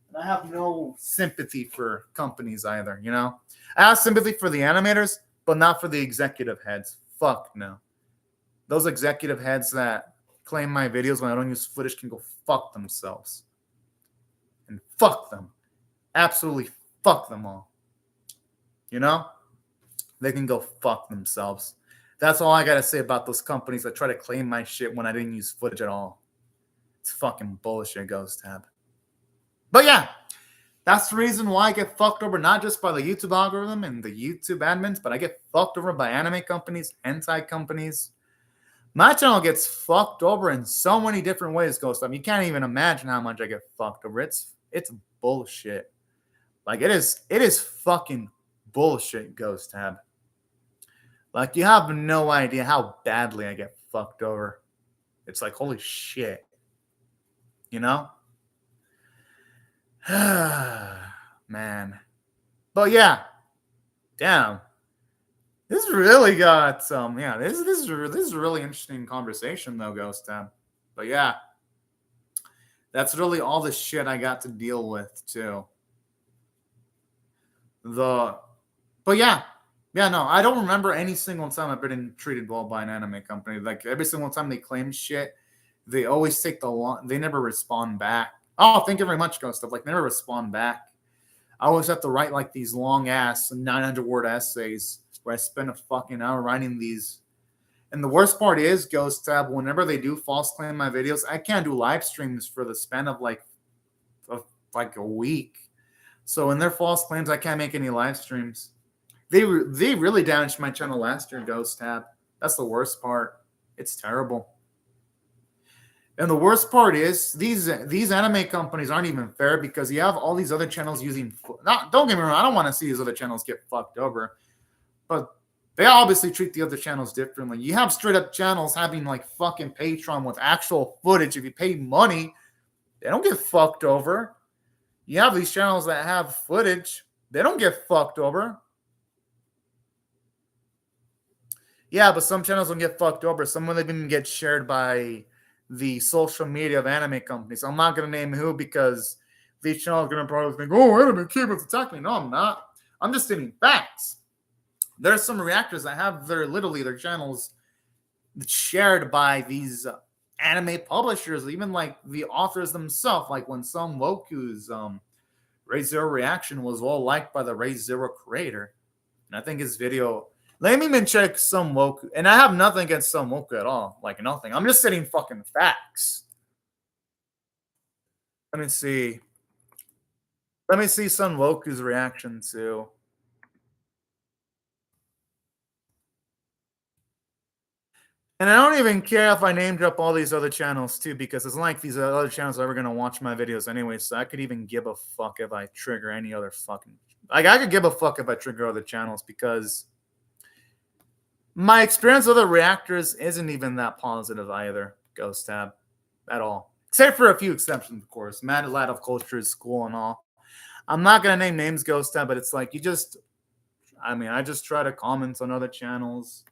And I have no sympathy for companies either, you know? I have sympathy for the animators, but not for the executive heads. Fuck no. Those executive heads that claim my videos when I don't use footage can go fuck themselves. And fuck them. Absolutely fuck them all. You know? They can go fuck themselves. That's all I gotta say about those companies that try to claim my shit when I didn't use footage at all. It's fucking bullshit, Ghost Tab. But yeah, that's the reason why I get fucked over, not just by the YouTube algorithm and the YouTube admins, but I get fucked over by anime companies, hentai companies. My channel gets fucked over in so many different ways, Ghost Tab. You can't even imagine how much I get fucked over. It's bullshit. Like it is fucking bullshit, Ghost Tab. Like you have no idea how badly I get fucked over. It's like holy shit. You know? Man. But yeah. Damn. This really got some, this is a really interesting conversation though, Ghost Tab. But yeah. That's really all the shit I got to deal with too. But yeah. Yeah, no, I don't remember any single time I've been treated well by an anime company. Like every single time they claim shit, they always take the long. They never respond back. Oh, thank you very much, Ghost Tab. Like they never respond back. I always have to write like these long ass 900-word essays where I spend a fucking hour writing these. And the worst part is, Ghost Tab, whenever they do false claim my videos, I can't do live streams for the span of like a week. So in their false claims, I can't make any live streams. They really damaged my channel last year, Ghost Tab. That's the worst part. It's terrible. And the worst part is these anime companies aren't even fair because you have all these other channels using. Don't get me wrong. I don't want to see these other channels get fucked over, but they obviously treat the other channels differently. You have straight up channels having like fucking Patreon with actual footage. If you pay money, they don't get fucked over. You have these channels that have footage. They don't get fucked over. Yeah, but some channels don't get fucked over. Some of them even get shared by the social media of anime companies. I'm not going to name who because these channels are going to probably think, oh, anime keepers attack me. No, I'm not. I'm just stating facts. There's some reactors that have their channels shared by these anime publishers, even like the authors themselves. Like when Some Woku's Ray Zero reaction was well liked by the Ray Zero creator. And I think his video... Let me even check Some Woku. And I have nothing against Some Woku at all. Like, nothing. I'm just stating fucking facts. Let me see. Let me see Some Woku's reaction to. And I don't even care if I name drop all these other channels, too, because it's like these other channels are ever going to watch my videos anyway, so I could even give a fuck if I trigger any other fucking... Like, I could give a fuck if I trigger other channels, because... my experience with the reactors isn't even that positive either, Ghost Tab, at all. Except for a few exceptions, of course. Mad Lad of Culture is cool and all. I'm not going to name names, Ghost Tab, but it's like I just try to comment on other channels.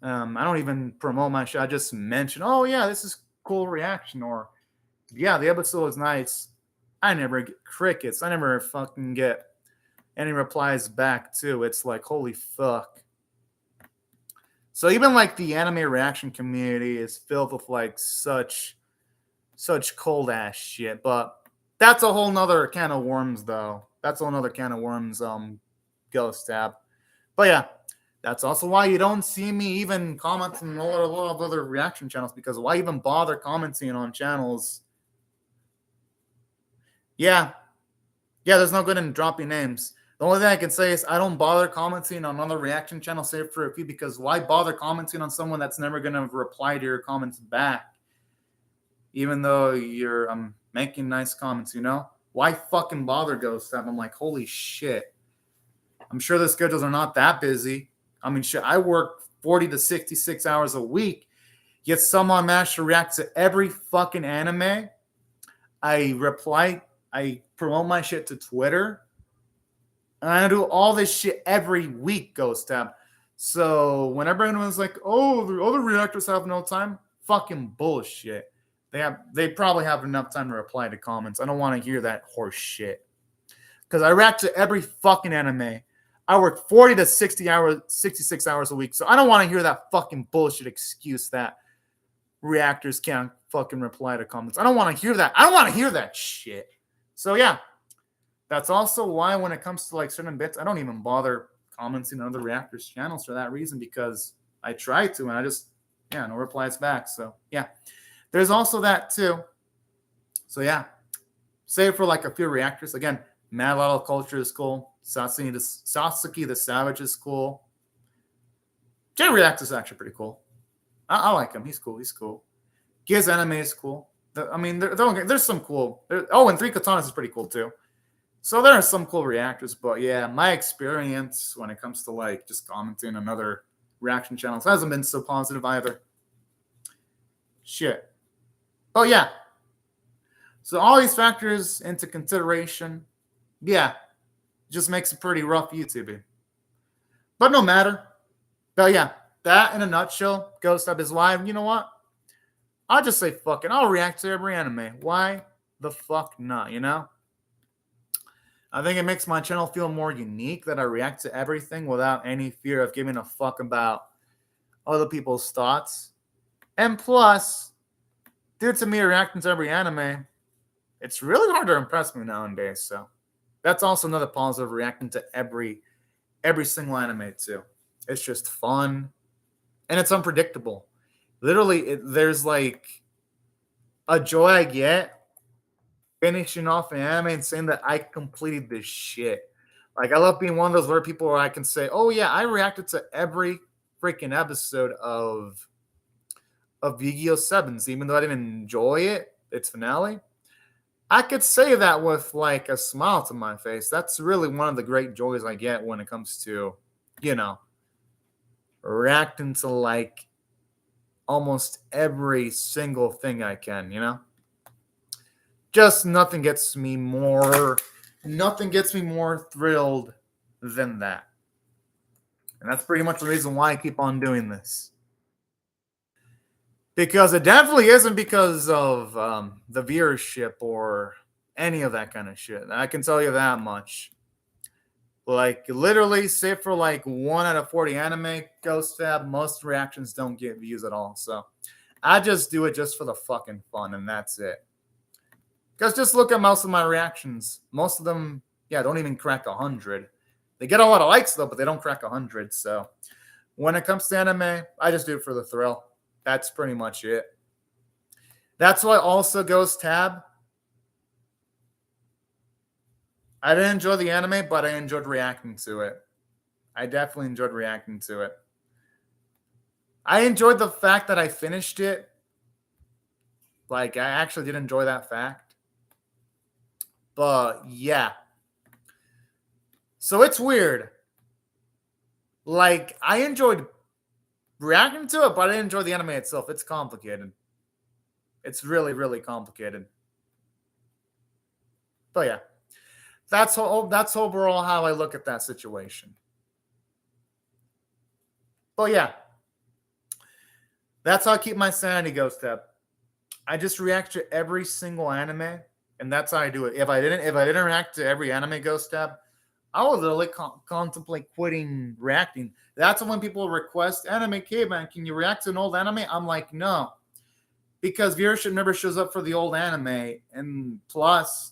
I don't even promote my show. I just mention, oh, yeah, this is cool reaction. Or, yeah, the episode was nice. I never get crickets. I never fucking get any replies back too. It's like, holy fuck. So even like the anime reaction community is filled with like such cold ass shit. But that's a whole nother can of worms though. That's a whole nother can of worms, Ghost Tab. But yeah, that's also why you don't see me even commenting on a lot of other reaction channels, because why even bother commenting on channels? Yeah, there's no good in dropping names. The only thing I can say is I don't bother commenting on other reaction channels save for a few, because why bother commenting on someone that's never going to reply to your comments back? Even though you're making nice comments, you know? Why fucking bother, Ghost Tab? I'm like, holy shit. I'm sure the schedules are not that busy. I mean, shit, I work 40 to 66 hours a week, yet someone managed to react to every fucking anime. I promote my shit to Twitter. And I do all this shit every week, Ghost Tab. So whenever anyone's like, oh, the other reactors have no time, fucking bullshit. They probably have enough time to reply to comments. I don't want to hear that horse shit. Because I react to every fucking anime. I work 40 to 66 hours a week. So I don't want to hear that fucking bullshit excuse that reactors can't fucking reply to comments. I don't want to hear that. I don't want to hear that shit. So yeah, that's also why when it comes to like certain bits, I don't even bother commenting on other reactors' channels for that reason, because I try to and I just, no replies back. So yeah, there's also that too. So yeah, save for like a few reactors. Again, Mad Lotto Culture is cool. Sasuke the Savage is cool. Jay Reacts is actually pretty cool. I like him. He's cool. Giz Anime is cool. There's some cool. And Three Katanas is pretty cool too. So there are some cool reactors, but yeah, my experience when it comes to like just commenting on other reaction channels hasn't been so positive either. Shit. Oh yeah. So all these factors into consideration, yeah, just makes it pretty rough YouTubing. But no matter. But yeah, that in a nutshell, Ghost Tab is live. You know what? I'll just say fuck it. I'll react to every anime. Why the fuck not, you know? I think it makes my channel feel more unique that I react to everything without any fear of giving a fuck about other people's thoughts. And plus, due to me reacting to every anime, it's really hard to impress me nowadays. So that's also another positive, reacting to every single anime too. It's just fun and it's unpredictable. Literally, there's like a joy I get finishing off an anime and saying that I completed this shit. Like, I love being one of those rare people where I can say, oh yeah, I reacted to every freaking episode of Yu-Gi-Oh! 7s, even though I didn't enjoy it, its finale. I could say that with like a smile to my face. That's really one of the great joys I get when it comes to, reacting to like almost every single thing I can, Just nothing gets me more thrilled than that. And that's pretty much the reason why I keep on doing this. Because it definitely isn't because of the viewership or any of that kind of shit. I can tell you that much. Like, literally, say for like 1 out of 40 anime, Ghost Tab, most reactions don't get views at all. So I just do it just for the fucking fun, and that's it. Because just look at most of my reactions. Most of them, don't even crack 100. They get a lot of likes, though, but they don't crack 100. So when it comes to anime, I just do it for the thrill. That's pretty much it. That's why also Ghost Tab. I didn't enjoy the anime, but I enjoyed reacting to it. I definitely enjoyed reacting to it. I enjoyed the fact that I finished it. Like, I actually did enjoy that fact. But, yeah. So, it's weird. Like, I enjoyed reacting to it, but I didn't enjoy the anime itself. It's complicated. It's really, really complicated. But, yeah. That's overall how I look at that situation. But yeah, that's how I keep my sanity, Ghost Tab. I just react to every single anime And that's how I do it. If I didn't react to every anime Ghost Tab, I would literally contemplate quitting reacting. That's when people request anime caveman. Can you react to an old anime? I'm like, no, because viewership never shows up for the old anime. And plus,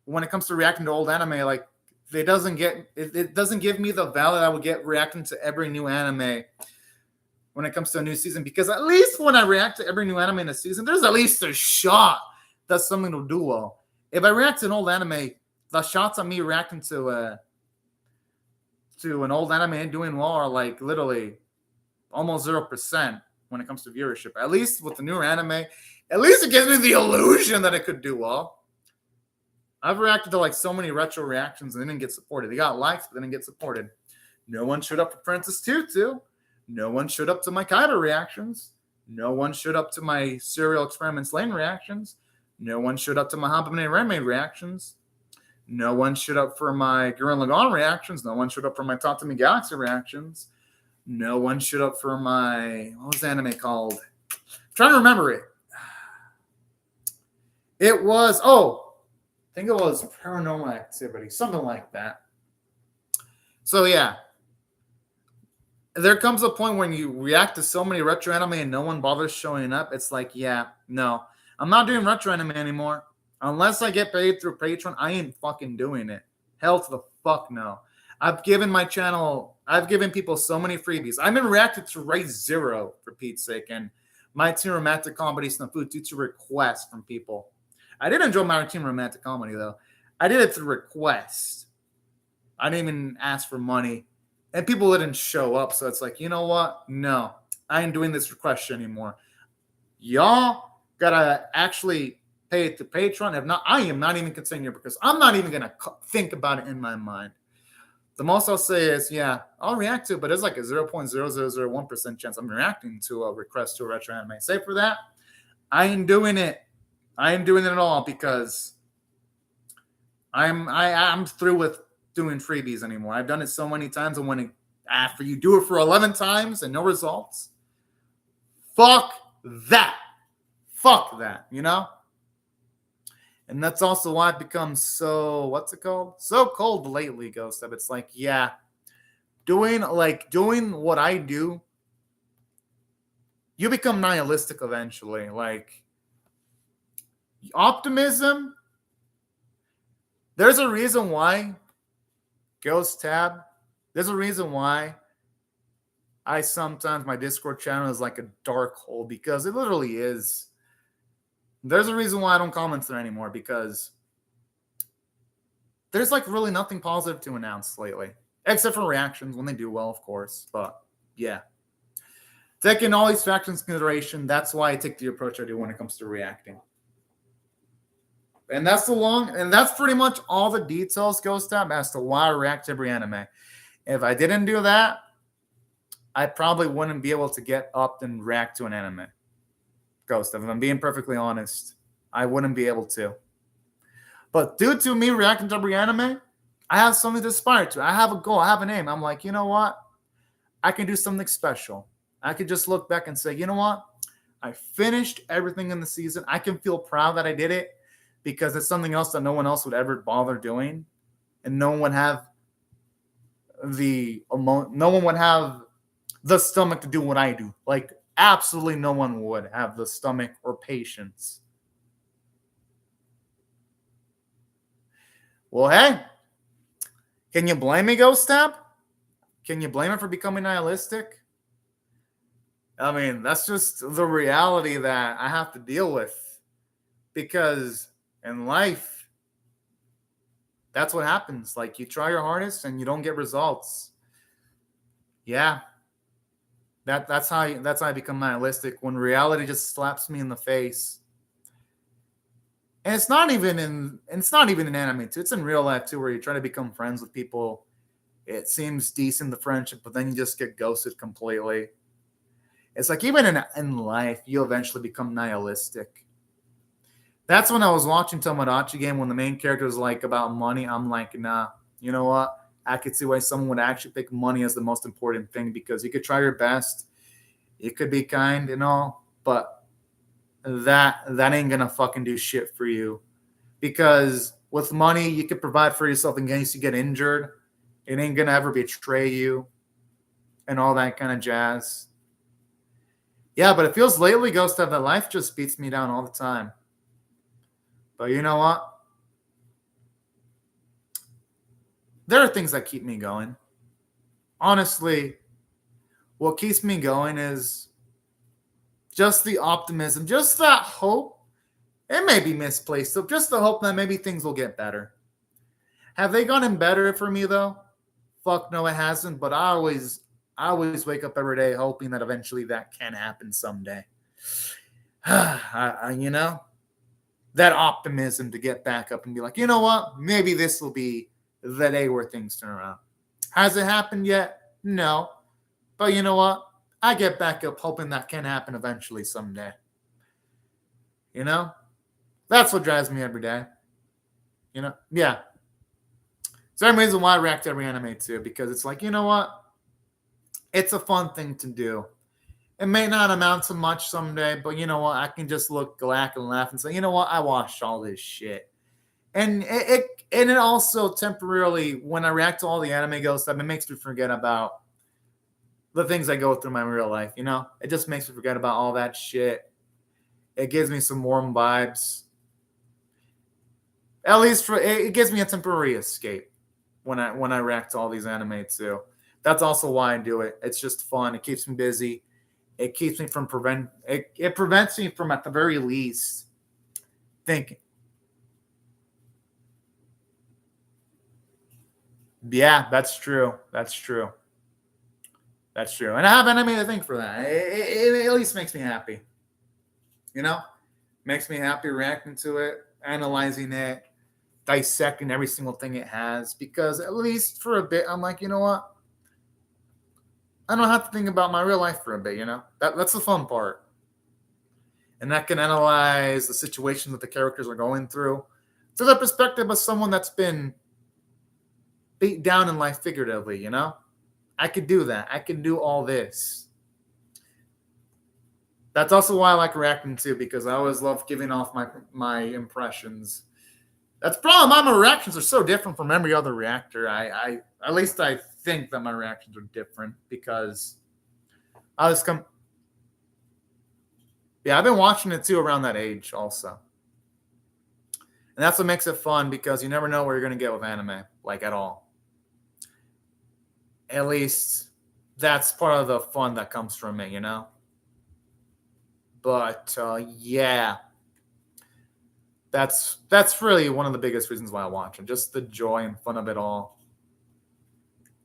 when it comes to reacting to old anime, like it doesn't give me the value that I would get reacting to every new anime when it comes to a new season. Because at least when I react to every new anime in a season, there's at least a shot that something will do well. If I react to an old anime, the shots of me reacting to an old anime and doing well are like literally almost 0% when it comes to viewership. At least with the newer anime, at least it gives me the illusion that it could do well. I've reacted to like so many retro reactions and they didn't get supported. They got likes, but they didn't get supported. No one showed up for Princess Tutu. No one showed up to my Kaiba reactions. No one showed up to my Serial Experiments Lane reactions. No one showed up to my Habane Reme reactions. No one showed up for my Gurren Lagann reactions. No one showed up for my Tatami Galaxy reactions. No one showed up for my, what was the anime called? I'm trying to remember it. It was, I think it was Paranormal Activity, something like that. So yeah, there comes a point when you react to so many retro anime and no one bothers showing up. It's like, yeah, no, I'm not doing retro anime anymore. Unless I get paid through Patreon, I ain't fucking doing it. Hell to the fuck no. I've given people so many freebies. I've been reacted to Raise Zero, for Pete's sake, and My Teen Romantic Comedy Snafu due to requests from people. I did enjoy My Teen Romantic Comedy, though. I did it through request. I didn't even ask for money. And people didn't show up, so it's like, you know what? No, I ain't doing this request anymore. Y'all gotta actually pay it to Patreon. If not, I am not even considering it because I'm not even going to think about it in my mind. The most I'll say is, yeah, I'll react to it, but it's like a 0.0001% chance I'm reacting to a request to a retro anime. Say for that, I ain't doing it. I ain't doing it at all because I'm through with doing freebies anymore. I've done it so many times, and when after you do it for 11 times and no results, fuck that, you know? And that's also why it becomes so, so cold lately, Ghost Up. It's like, yeah, doing what I do, you become nihilistic eventually. Like, optimism, there's a reason why, Ghost Tab, there's a reason why my Discord channel is like a dark hole, because it literally is. There's a reason why I don't comment there anymore, because there's like really nothing positive to announce lately, except for reactions when they do well, of course. But yeah, taking all these factors into consideration, that's why I take the approach I do when it comes to reacting. And that's pretty much all the details, Ghost Tab, as to why I react to every anime. If I didn't do that, I probably wouldn't be able to get up and react to an anime. Ghost Tab, if I'm being perfectly honest, I wouldn't be able to. But due to me reacting to every anime, I have something to aspire to. I have a goal. I have an aim. I'm like, you know what? I can do something special. I could just look back and say, you know what? I finished everything in the season. I can feel proud that I did it, because it's something else that no one else would ever bother doing, and no one would have the stomach to do what I do. Like, absolutely no one would have the stomach or patience. Well, hey, can you blame me, Ghost Tab? Can you blame it for becoming nihilistic? I mean, that's just the reality that I have to deal with, because in life, that's what happens. Like, you try your hardest and you don't get results. Yeah. That's how I become nihilistic, when reality just slaps me in the face. And it's not even in anime too. It's in real life too, where you try to become friends with people. It seems decent, the friendship, but then you just get ghosted completely. It's like, even in life, you eventually become nihilistic. That's when I was watching Tomodachi Game, when the main character was like about money. I'm like, nah, you know what? I could see why someone would actually pick money as the most important thing, because you could try your best, you could be kind and all, but that ain't gonna fucking do shit for you, Because with money, you can provide for yourself in case you get injured. It ain't going to ever betray you and all that kind of jazz. Yeah, but it feels lately, Ghost, that life just beats me down all the time. But you know what? There are things that keep me going. Honestly, what keeps me going is just the optimism, just that hope. It may be misplaced, so just the hope that maybe things will get better. Have they gotten better for me though? Fuck no, it hasn't. But I always wake up every day hoping that eventually that can happen someday. You know, that optimism to get back up and be like, you know what? Maybe this will be the day where things turn around. Has it happened yet? No. But you know what? I get back up hoping that can happen eventually someday. You know? That's what drives me every day. You know? Yeah. Same reason why I react to every anime too, because it's like, you know what? It's a fun thing to do. It may not amount to much someday, but you know what? I can just look back and laugh and say, you know what? I watched all this shit. And it also temporarily, when I react to all the anime Ghost stuff, it makes me forget about the things I go through in my real life, you know? It just makes me forget about all that shit. It gives me some warm vibes. At least it gives me a temporary escape when I react to all these anime too. That's also why I do it. It's just fun. It keeps me busy. It keeps me from it prevents me from, at the very least, thinking. Yeah, that's true. That's true. That's true. And I have anime to think for that. It at least makes me happy. You know? Makes me happy reacting to it, analyzing it, dissecting every single thing it has. Because at least for a bit, I'm like, you know what? I don't have to think about my real life for a bit, you know? That's the fun part. And I can analyze the situation that the characters are going through the perspective of someone that's been beat down in life figuratively, you know? I could do that. I can do all this. That's also why I like reacting too, because I always love giving off my impressions. That's the problem. My reactions are so different from every other reactor. I at least I think that my reactions are different because I was yeah, I've been watching it too around that age also. And that's what makes it fun, because you never know where you're going to get with anime, like at all. At least that's part of the fun that comes from it, you know? But yeah, that's really one of the biggest reasons why I watch it. Just the joy and fun of it all.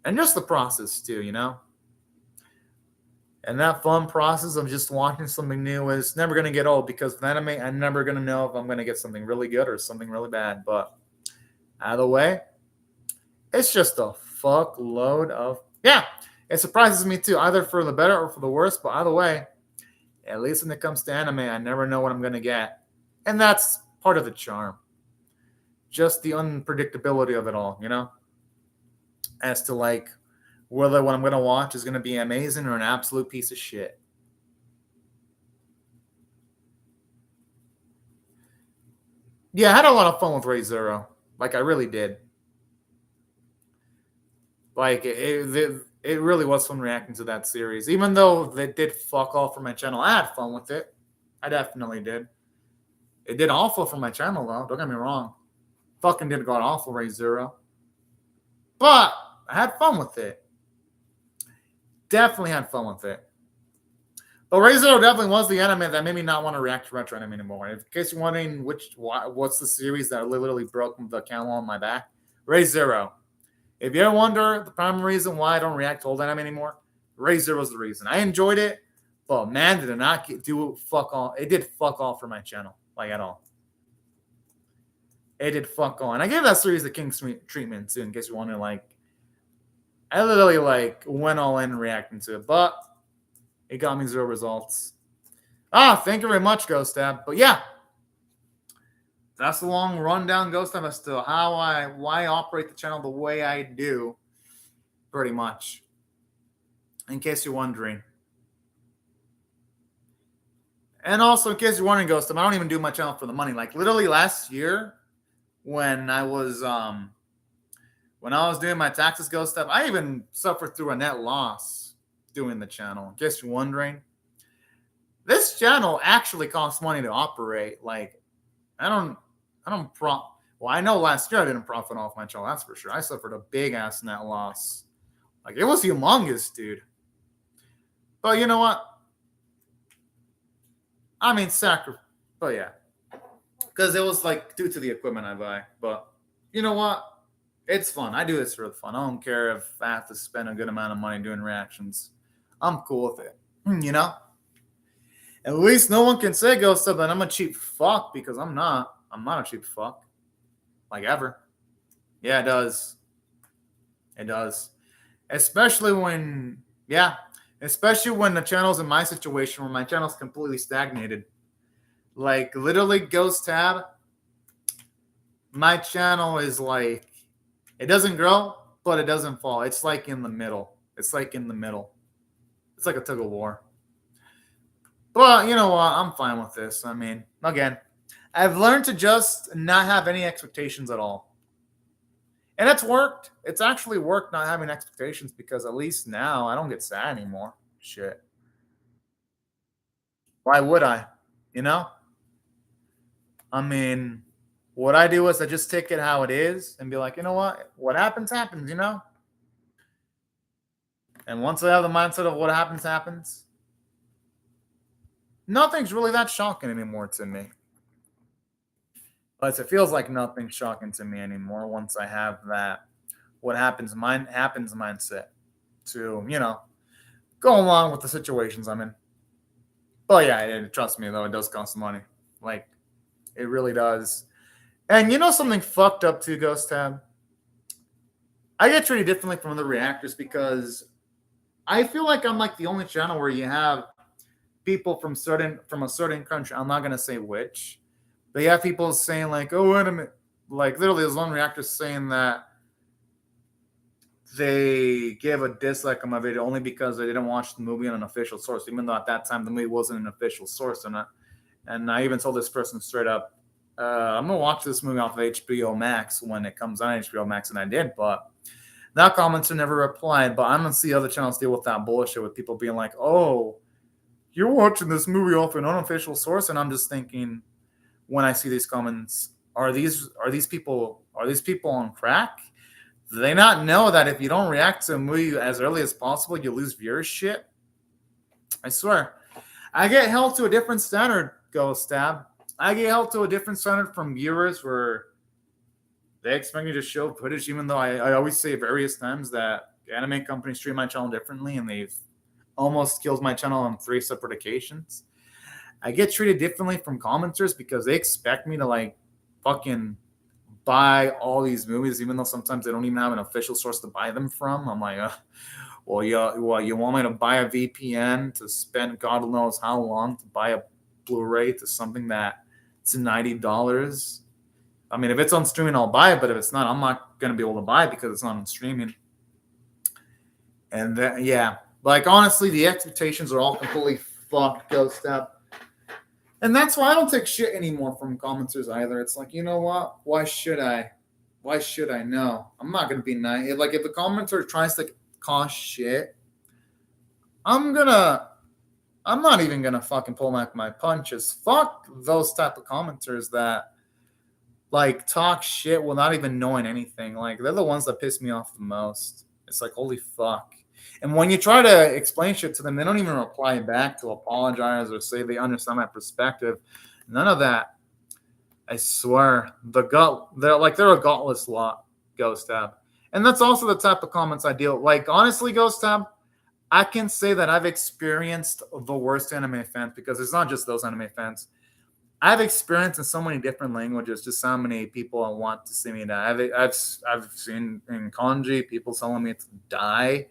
And just the process too, you know? And that fun process of just watching something new is never going to get old, because with anime, I'm never going to know if I'm going to get something really good or something really bad. But either way, it's just a fuckload of... Yeah, it surprises me too, either for the better or for the worse. But either way, at least when it comes to anime, I never know what I'm going to get. And that's part of the charm. Just the unpredictability of it all, you know? As to like whether what I'm going to watch is going to be amazing or an absolute piece of shit. Yeah, I had a lot of fun with Re:Zero. Like, I really did. Like, it really was fun reacting to that series. Even though they did fuck all for my channel, I had fun with it. I definitely did. It did awful for my channel, though. Don't get me wrong. Fucking did god awful, Re:Zero. But I had fun with it. Definitely had fun with it. But Re:Zero definitely was the anime that made me not want to react to retro anime anymore. In case you're wondering what's the series that literally broke the camel on my back, Re:Zero. If you ever wonder the primary reason why I don't react to old anime anymore, Re:Zero is the reason. I enjoyed it, but man, did it not do fuck all. It did fuck all for my channel, like at all. It did fuck all. And I gave that series the King's treatment too, in case you're wondering, like, I literally like went all in reacting to it, but it got me 0 results. Thank you very much, Ghost Tab. But yeah, that's the long rundown, Ghost Tab, as to why I operate the channel the way I do, pretty much. In case you're wondering. And also, in case you're wondering, Ghost Tab, I don't even do my channel for the money. Like, literally last year, when I was doing my taxes ghost stuff. I even suffered through a net loss doing the channel. In case you're wondering, this channel actually costs money to operate. Like, I don't well, I know last year I didn't profit off my channel, that's for sure. I suffered a big ass net loss. Like, it was humongous, dude. But you know what? I mean, but yeah. Because it was like due to the equipment I buy. But you know what? It's fun. I do this for the fun. I don't care if I have to spend a good amount of money doing reactions. I'm cool with it. You know? At least no one can say Ghost Sub that I'm a cheap fuck, because I'm not. I'm not a cheap fuck. Like, ever. Yeah, it does. It does. Especially when the channel's in my situation where my channel's completely stagnated. Like, literally, Ghost Tab, my channel is like, it doesn't grow, but it doesn't fall. It's like in the middle. It's like in the middle. It's like a tug of war. But you know what? I'm fine with this. I mean, again, I've learned to just not have any expectations at all. And it's worked. It's actually worked not having expectations, because at least now I don't get sad anymore. Shit. Why would I? You know? I mean, what I do is I just take it how it is and be like, you know what? What happens, happens, you know? And once I have the mindset of what happens, happens, nothing's really that shocking anymore to me. But it feels like nothing's shocking to me anymore once I have that what happens mindset to, you know, go along with the situations I'm in. But yeah, trust me, though, it does cost money. Like, it really does. And you know something fucked up too, Ghost Tab? I get treated differently from other reactors because I feel like I'm like the only channel where you have people from a certain country. I'm not gonna say which, but you have people saying like, "Oh, wait a minute!" Like, literally, there's one reactor saying that they gave a dislike on my video only because they didn't watch the movie on an official source, even though at that time the movie wasn't an official source. And I even told this person straight up, I'm gonna watch this movie off of HBO Max when it comes on HBO Max, and I did, but that commenter never replied. But I'm gonna see other channels deal with that bullshit with people being like, "Oh, you're watching this movie off an unofficial source," and I'm just thinking, when I see these comments, are these people on crack? Do they not know that if you don't react to a movie as early as possible, you lose viewership? I swear, I get held to a different standard, Ghost Tab. I get held to a different standard from viewers where they expect me to show footage, even though I always say various times that anime companies treat my channel differently, and they've almost killed my channel on 3 separate occasions. I get treated differently from commenters because they expect me to like fucking buy all these movies, even though sometimes they don't even have an official source to buy them from. I'm like, well, you want me to buy a VPN to spend God knows how long to buy a Blu-ray to something that it's $90? I mean, if it's on streaming, I'll buy it, but if it's not, I'm not going to be able to buy it because it's not on streaming. And then, yeah, like, honestly, the expectations are all completely fucked, Ghost Tab. And that's why I don't take shit anymore from commenters either. It's like, you know what? Why should I? Why should I? No, I'm not going to be nice. Like, if a commenter tries to cause shit, I'm not even going to fucking pull back my punches. Fuck those type of commenters that, like, talk shit without even knowing anything. Like, they're the ones that piss me off the most. It's like, holy fuck. And when you try to explain shit to them, they don't even reply back to apologize or say they understand my perspective. None of that. I swear. They're a gutless lot, Ghost Tab. And that's also the type of comments I deal with. Like, honestly, Ghost Tab, I can say that I've experienced the worst anime fans, because it's not just those anime fans. I've experienced in so many different languages just how many people want to see me die. I've seen in kanji people telling me to die.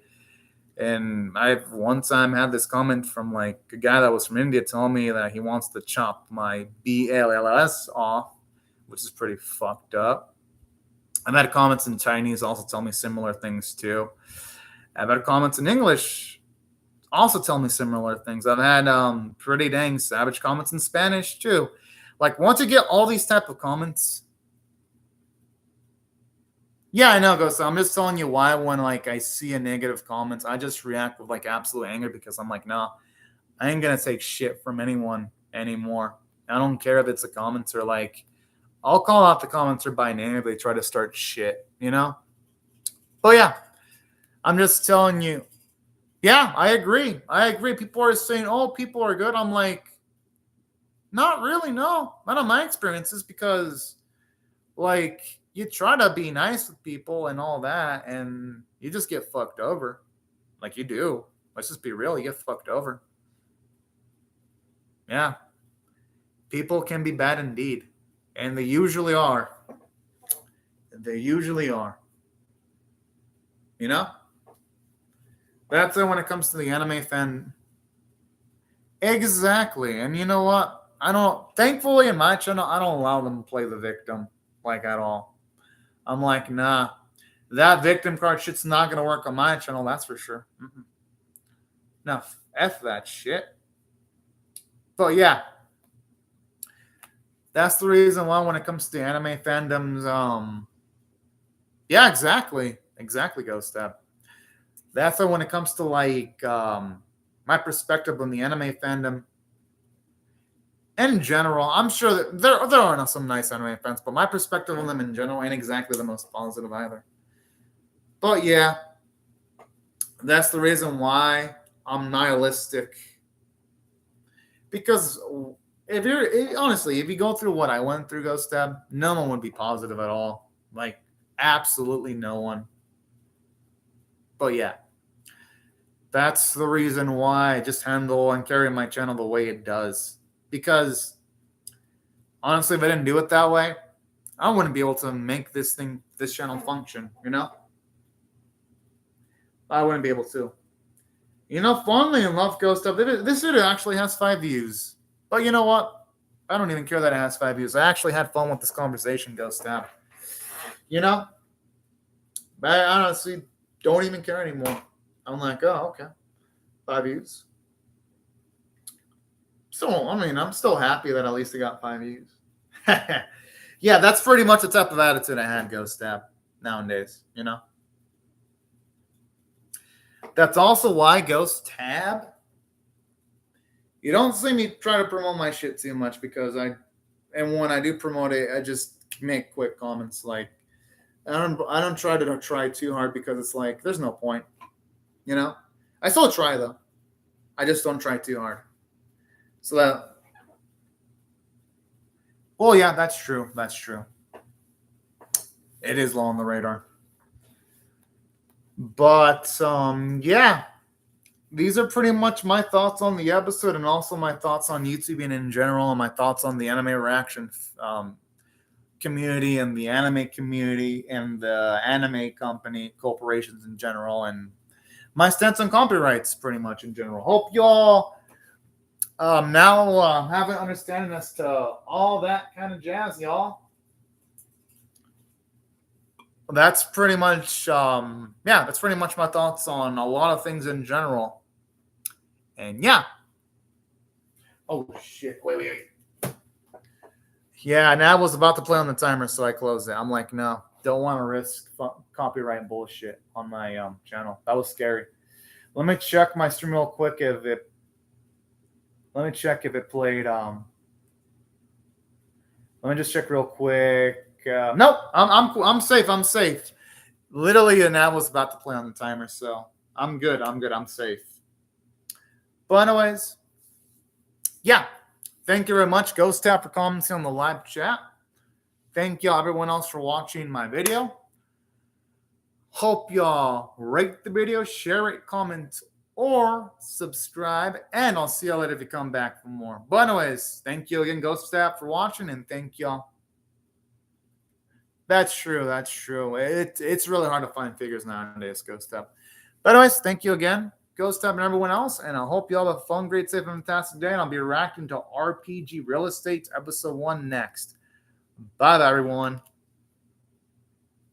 And I've one time had this comment from like a guy that was from India telling me that he wants to chop my BLLS off, which is pretty fucked up. I've had comments in Chinese also tell me similar things too. I've had comments in English also tell me similar things. I've had pretty dang savage comments in Spanish too. Like, once you get all these type of comments, Yeah, I know, Ghost. I'm just telling you why when like I see a negative comments, I just react with like absolute anger because I'm like, no, I ain't gonna take shit from anyone anymore. I don't care if it's a commenter. Like, I'll call out the commenter by name if they try to start shit, you know? But yeah, I'm just telling you. Yeah, I agree. I agree. People are saying, oh, people are good. I'm like, not really, no. None of my experiences because, like, you try to be nice with people and all that, and you just get fucked over. Like, you do. Let's just be real. You get fucked over. Yeah. People can be bad indeed. And they usually are. They usually are. You know? That's it when it comes to the anime fan. Exactly. And you know what? I don't, thankfully in my channel, I don't allow them to play the victim, like at all. I'm like, nah, that victim card shit's not going to work on my channel, that's for sure. Mm-mm. No, F that shit. But yeah, that's the reason why when it comes to the anime fandoms, yeah, exactly. Exactly, Ghost Step. That's why when it comes to like my perspective on the anime fandom in general, I'm sure that there are some nice anime fans, but my perspective on them in general ain't exactly the most positive either. But yeah, that's the reason why I'm nihilistic. Because if you're honestly, if you go through what I went through, Ghost Tab, no one would be positive at all. Like absolutely no one. But yeah, that's the reason why I just handle and carry my channel the way it does. Because honestly, if I didn't do it that way, I wouldn't be able to make this channel function, you know? I wouldn't be able to. You know, Fondly in Love Ghost Stuff, this video actually has 5 views. But you know what? I don't even care that it has 5 views. I actually had fun with this conversation, Ghost Tab. You know? But I honestly don't even care anymore. I'm like, oh, okay. 5 views. So, I mean, I'm still happy that at least I got 5 views. Yeah, that's pretty much the type of attitude I had, Ghost Tab, nowadays, you know? That's also why, Ghost Tab, you don't see me try to promote my shit too much because and when I do promote it, I just make quick comments. Like, I don't try to try too hard because it's like, there's no point, you know? I still try, though. I just don't try too hard. So that, well, yeah, that's true. That's true. It is low on the radar. But, yeah. These are pretty much my thoughts on the episode and also my thoughts on YouTube and in general and my thoughts on the anime reaction community and the anime community and the anime company corporations in general and my stance on copyrights pretty much in general. Hope y'all now have an understanding as to all that kind of jazz, y'all. That's pretty much that's pretty much my thoughts on a lot of things in general. And yeah. Oh shit. Wait. Yeah, and I was about to play on the timer, so I closed it. I'm like, no, don't want to risk copyright bullshit on my channel. That was scary. Let me check my stream real quick if it played let me just check real quick. Nope, I'm safe. I'm safe. Literally, an ad was about to play on the timer, so I'm good. I'm safe. But anyways, yeah. Thank you very much, Ghost Tap, for commenting on the live chat. Thank y'all, everyone else, for watching my video. Hope y'all rate the video, share it, comment, or subscribe. And I'll see y'all later if you come back for more. But anyways, thank you again, Ghost Tap, for watching, and thank y'all. That's true. That's true. It's really hard to find figures nowadays, Ghost Tap. But anyways, thank you again, Ghost Tap, and everyone else. And I hope you all have a fun, great, safe, and fantastic day. And I'll be reacting to RPG Real Estate Episode 1 next. Bye, everyone.